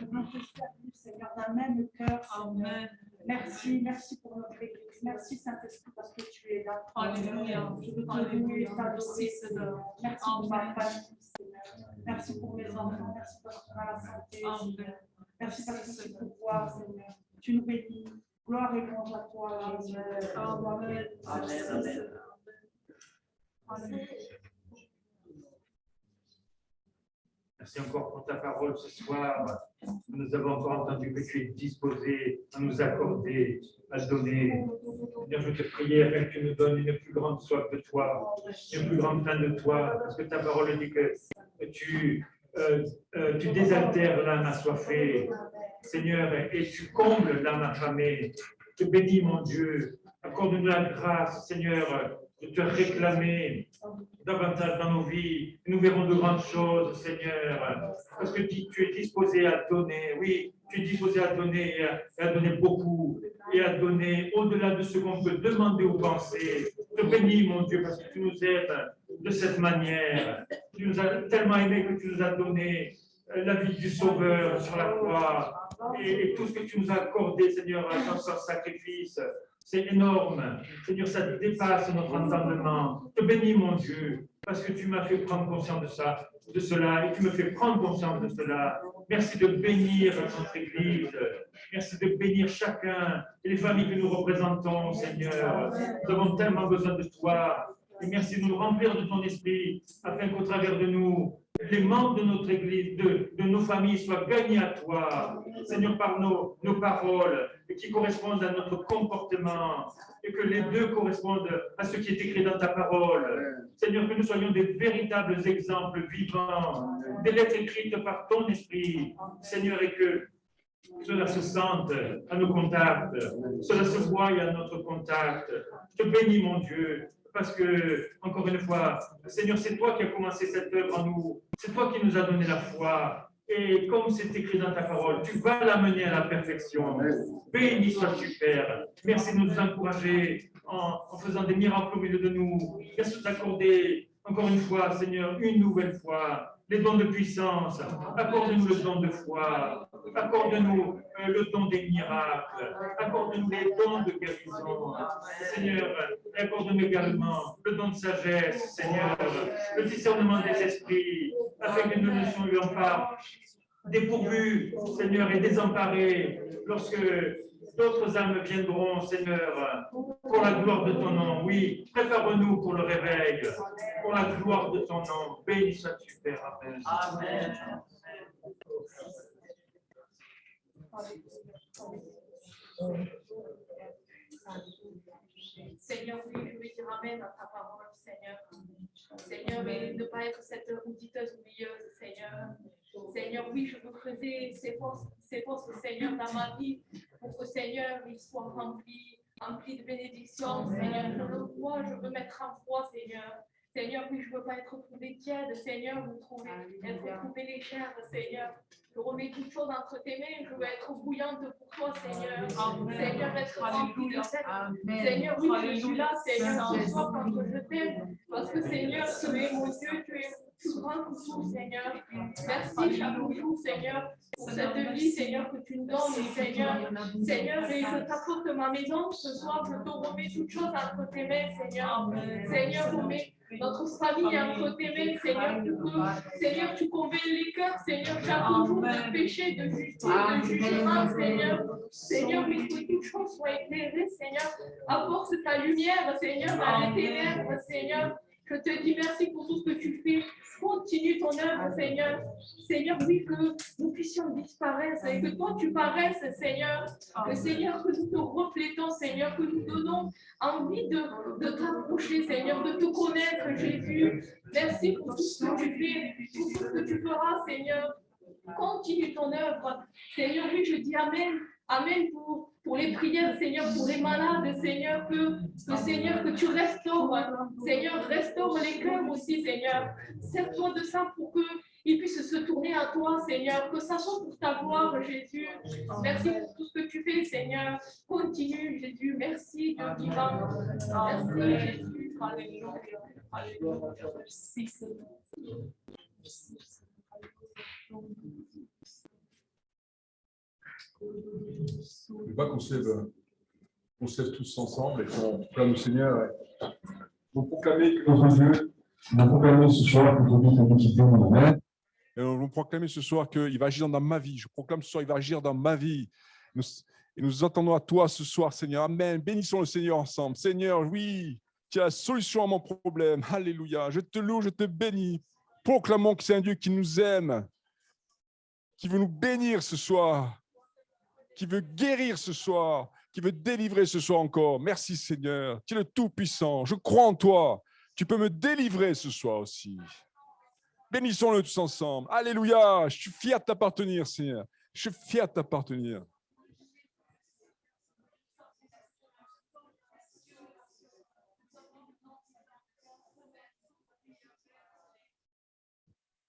Nous voulons te servir, Seigneur, d'un même cœur, Seigneur. Merci, merci pour notre Église. Merci, Saint-Esprit, parce que tu es là. Alléluia. Je veux te louer, t'adorer, Seigneur. Merci pour ma famille, Seigneur. Merci pour mes enfants. Merci parce qu'on a la santé, Seigneur. Merci parce que tu pourvois, Seigneur. Tu nous bénis. Gloire et louange à toi, Jésus. Amen. Amen. Amen. Merci encore pour ta parole ce soir. Nous avons encore entendu que tu es disposé à nous accorder, à donner. Seigneur, je te prie afin que tu nous donnes une plus grande soif de toi, une plus grande faim de toi, parce que ta parole dit que tu désaltères l'âme assoiffée, Seigneur, et tu combles l'âme affamée. Je te bénis, mon Dieu. Accorde-nous la grâce, Seigneur, de te réclamer davantage dans nos vies. Nous verrons de grandes choses, Seigneur, parce que tu es disposé à donner. Oui, tu es disposé à donner et à donner beaucoup et à donner au-delà de ce qu'on peut demander ou penser. Je te bénis, mon Dieu, parce que tu nous aimes de cette manière. Tu nous as tellement aimés que tu nous as donné la vie du Sauveur sur la croix et tout ce que tu nous as accordé, Seigneur, dans ce sacrifice. C'est énorme. Seigneur, ça dépasse notre entendement. Je te bénis, mon Dieu, parce que tu m'as fait prendre conscience de cela, et tu me fais prendre conscience de cela. Merci de bénir notre Église. Merci de bénir chacun et les familles que nous représentons, Seigneur. Nous avons tellement besoin de toi. Et merci de nous remplir de ton esprit, afin qu'au travers de nous, les membres de notre Église, de nos familles soient gagnés à toi, Seigneur, par nos paroles, qui correspondent à notre comportement, et que les deux correspondent à ce qui est écrit dans ta parole. Seigneur, que nous soyons des véritables exemples vivants, des lettres écrites par ton esprit, Seigneur, et que cela se sente à nos contacts, cela se voie à notre contact. Je te bénis, mon Dieu, parce que, encore une fois, Seigneur, c'est toi qui as commencé cette œuvre en nous, c'est toi qui nous as donné la foi, et comme c'est écrit dans ta parole, tu vas l'amener à la perfection. Béni sois-tu, Père. Merci de nous encourager en faisant des miracles au milieu de nous. Merci de t'accorder, encore une fois, Seigneur, une nouvelle fois, les dons de puissance. Accorde-nous le don de foi. Accorde-nous le don des miracles. Accorde-nous les dons de guérison. Seigneur, accorde-nous également le don de sagesse, Seigneur, le discernement des esprits, afin que nous ne soyons pas dépourvus, Seigneur, et désemparés lorsque d'autres âmes viendront, Seigneur, pour la gloire de ton nom. Oui, prépare-nous pour le réveil, pour la gloire de ton nom. Béni sois-tu, Père. Amen. Amen. Seigneur, oui, je veux dire amen à ta parole, Seigneur. Seigneur, et ne pas être cette auditeuse oublieuse, Seigneur. Seigneur, oui, je veux creuser ces forces, Seigneur, dans ma vie, pour que, Seigneur, il soit rempli de bénédictions, Seigneur. Je le vois, je veux mettre en foi, Seigneur. Seigneur, oui, je ne veux pas être trouvée tiède, Seigneur, être trouvée légère, Seigneur. Je remets toutes choses entre tes mains, je veux être bouillante pour toi, Seigneur. Amen. Seigneur, être remplie de cette. Seigneur, oui, je suis là, Seigneur, ce soir quand je t'aime, parce que, Seigneur, tu es mon Dieu, souverain toujours, Seigneur. Merci chaque jour, Seigneur, pour cette vie, Seigneur, que tu nous donnes, Seigneur. Seigneur, et je t'apporte ma maison ce soir, je te remets toutes choses entre tes mains, Seigneur. Seigneur, remets notre famille entre tes mains, Seigneur, pour que, Seigneur, tu convaincs les cœurs, Seigneur, chaque jour de péché, de justice, de jugement, Seigneur. Seigneur, mais que toutes choses soient éclairées, Seigneur. Apporte ta lumière, Seigneur, dans les ténèbres, Seigneur. Je te dis merci pour tout ce que tu fais. Continue ton œuvre, Seigneur. Seigneur, oui, que nous puissions disparaître et que toi, tu paraisses, Seigneur. Que, Seigneur, que nous te reflétons, Seigneur, que nous donnons envie de t'approcher, Seigneur, de te connaître, Jésus. Merci pour tout ce que tu fais, pour tout ce que tu feras, Seigneur. Continue ton œuvre. Seigneur, oui, je dis Amen. Amen pour les prières, Seigneur, pour les malades, Seigneur, Seigneur, que tu restaures, Seigneur, restaure les cœurs aussi, Seigneur. Sers-toi de ça pour qu'ils puissent se tourner à toi, Seigneur, que ça soit pour ta gloire, Jésus. Merci pour tout ce que tu fais, Seigneur. Continue, Jésus. Merci, Dieu divin. Merci, Jésus. Alléluia. Alléluia. Merci, Seigneur. Je veux pas qu'on se lève tous ensemble et qu'on proclame le Seigneur. Vous proclamez que notre Dieu, nous proclamons ce soir que notre Dieu est quitter mon amen. Et nous allons proclamer ce soir qu'il va agir dans ma vie. Je proclame ce soir qu'il va agir dans ma vie. Et nous attendons à toi ce soir, Seigneur. Amen. Bénissons le Seigneur ensemble. Seigneur, oui, tu as la solution à mon problème. Alléluia. Je te loue, je te bénis. Proclamons que c'est un Dieu qui nous aime, qui veut nous bénir ce soir, qui veut guérir ce soir, qui veut délivrer ce soir encore. Merci Seigneur, tu es le Tout-Puissant. Je crois en toi. Tu peux me délivrer ce soir aussi. Bénissons-le tous ensemble. Alléluia. Je suis fier de t'appartenir, Seigneur. Je suis fier de t'appartenir.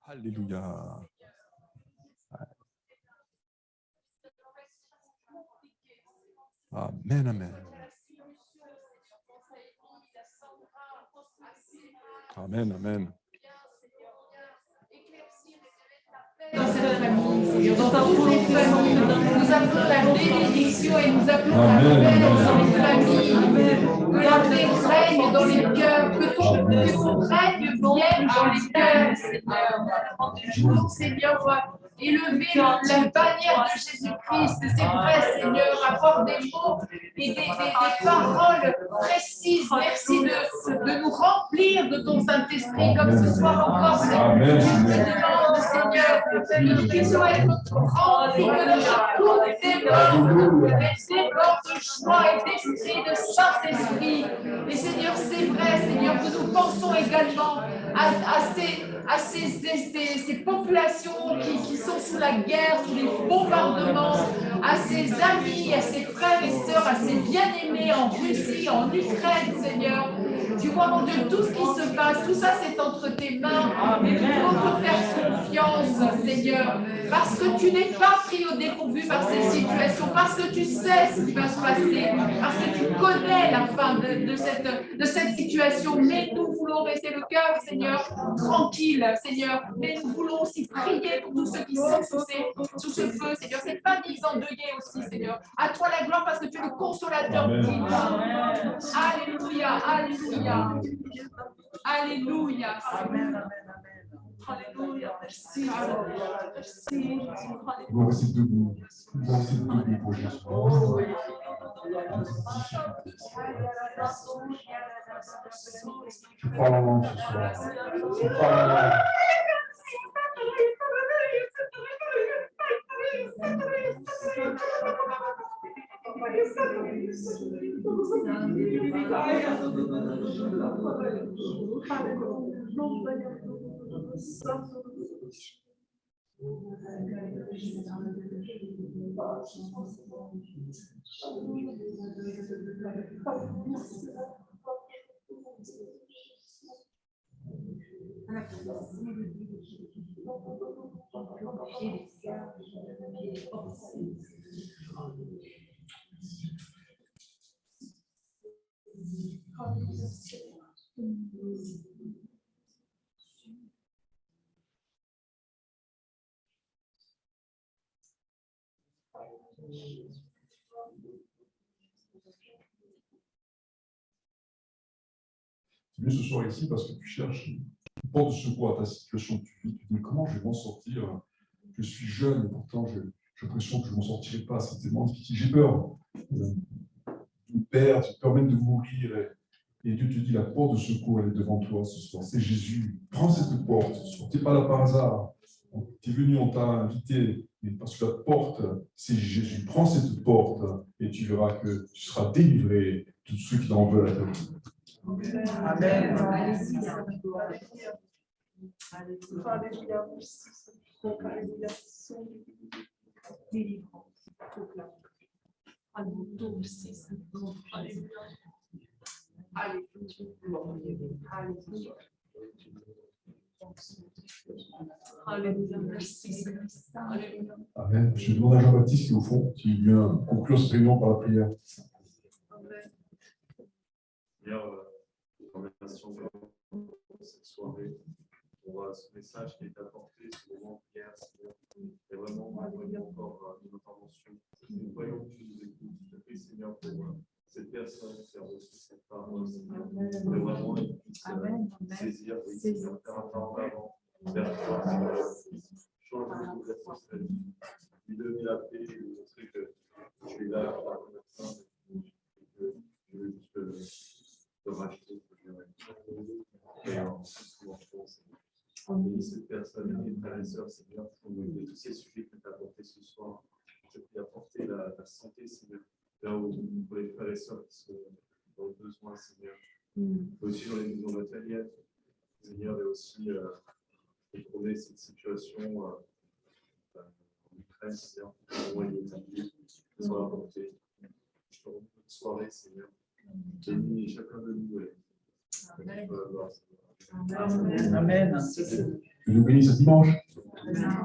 Alléluia. Amen, amen. Amen, amen. Dans cette famille, dans ta famille, nous appelons la bénédiction et nous appelons la paix dans les familles, que la paix règne dans les cœurs, que ton règne vienne dans les cœurs, Seigneur. Je veux, Seigneur, élever la bannière de Jésus-Christ, c'est vrai, Seigneur, avoir des mots et des paroles précises. Merci de nous remplir de ton Saint-Esprit, comme ce soir encore, Seigneur. Je te demande, Seigneur, que nous puissions être remplis de toutes tes mains, des débordements de joie et d'esprit, de Saint-Esprit. Et Seigneur, c'est vrai, Seigneur, que nous pensons également à ces populations qui sont sous la guerre, sous les bombardements, à ses amis, à ses frères et sœurs, à ses bien-aimés en Russie, en Ukraine, Seigneur. Tu vois, mon Dieu, tout ce qui se passe, tout ça, c'est entre tes mains. Et nous voulons te faire confiance, Seigneur, parce que tu n'es pas pris au dépourvu par ces situations, parce que tu sais ce qui va se passer, parce que tu connais la fin de cette situation. Mais nous voulons rester le cœur, Seigneur, tranquille, Seigneur. Mais nous voulons aussi prier pour tous ceux qui sont sous ce feu, Seigneur. Ces familles endeuillées aussi, Seigneur. À toi la gloire, parce que tu es le consolateur divin. Alléluia, alléluia. Alléluia. Amen. Alléluia. Merci. Merci. Vous restez debout. Vous restez debout pour Jésus. Tu parles en langue ce soir. Tu parles en langue. Tu es venu ce soir ici parce que tu cherches une porte de secours à ta situation que tu vis. Tu te dis comment je vais m'en sortir. Je suis jeune et pourtant j'ai l'impression que je ne m'en sortirai pas. C'est tellement difficile. J'ai peur de me perdre, j'ai peur même de mourir. Et Dieu te dit la porte de secours, elle est devant toi ce soir. C'est Jésus. Prends cette porte ce soir. Tu n'es pas là par hasard. Tu es venu, on t'a invité. Mais parce que la porte, c'est Jésus. Prends cette porte et tu verras que tu seras délivré de tous ceux qui en veulent à ta vie. Amen. Alléluia. Alléluia. Délivrance. Amen. Je demande à Jean-Baptiste qui est au fond, qui vient conclure cette réunion par la prière. Seigneur, remercions pour cette soirée, pour ce message qui est apporté, ce moment de prière, Seigneur. Et vraiment, nous voyons encore une intervention. Nous voyons que tu nous écoutes. Je te prie, Seigneur, pour cette personne qui a reçu cette parole, Seigneur. Et vraiment, elle puisse saisir, oui, Seigneur, faire un pas en avant vers toi, Seigneur. Change de bouleverser sa vie, lui donner la paix, lui montrer que tu es là pour la connaissance et que tu veux juste le racheter. Et en bénis cette personne, mes frères et sœurs, Seigneur, de tous ces sujets que tu as apportés ce soir. Je prie apporter la santé, Seigneur, là où pour les frères et sœurs qui sont dans le besoin, Seigneur. Aussi dans les maisons matérielles, Seigneur, et aussi retrouver cette situation en Ukraine, Seigneur, comment il est établi, soit apporté. Je te rends une soirée, Seigneur. Bénis chacun de nous. Amen. Amen. Que nous bénisse ce dimanche. Amen.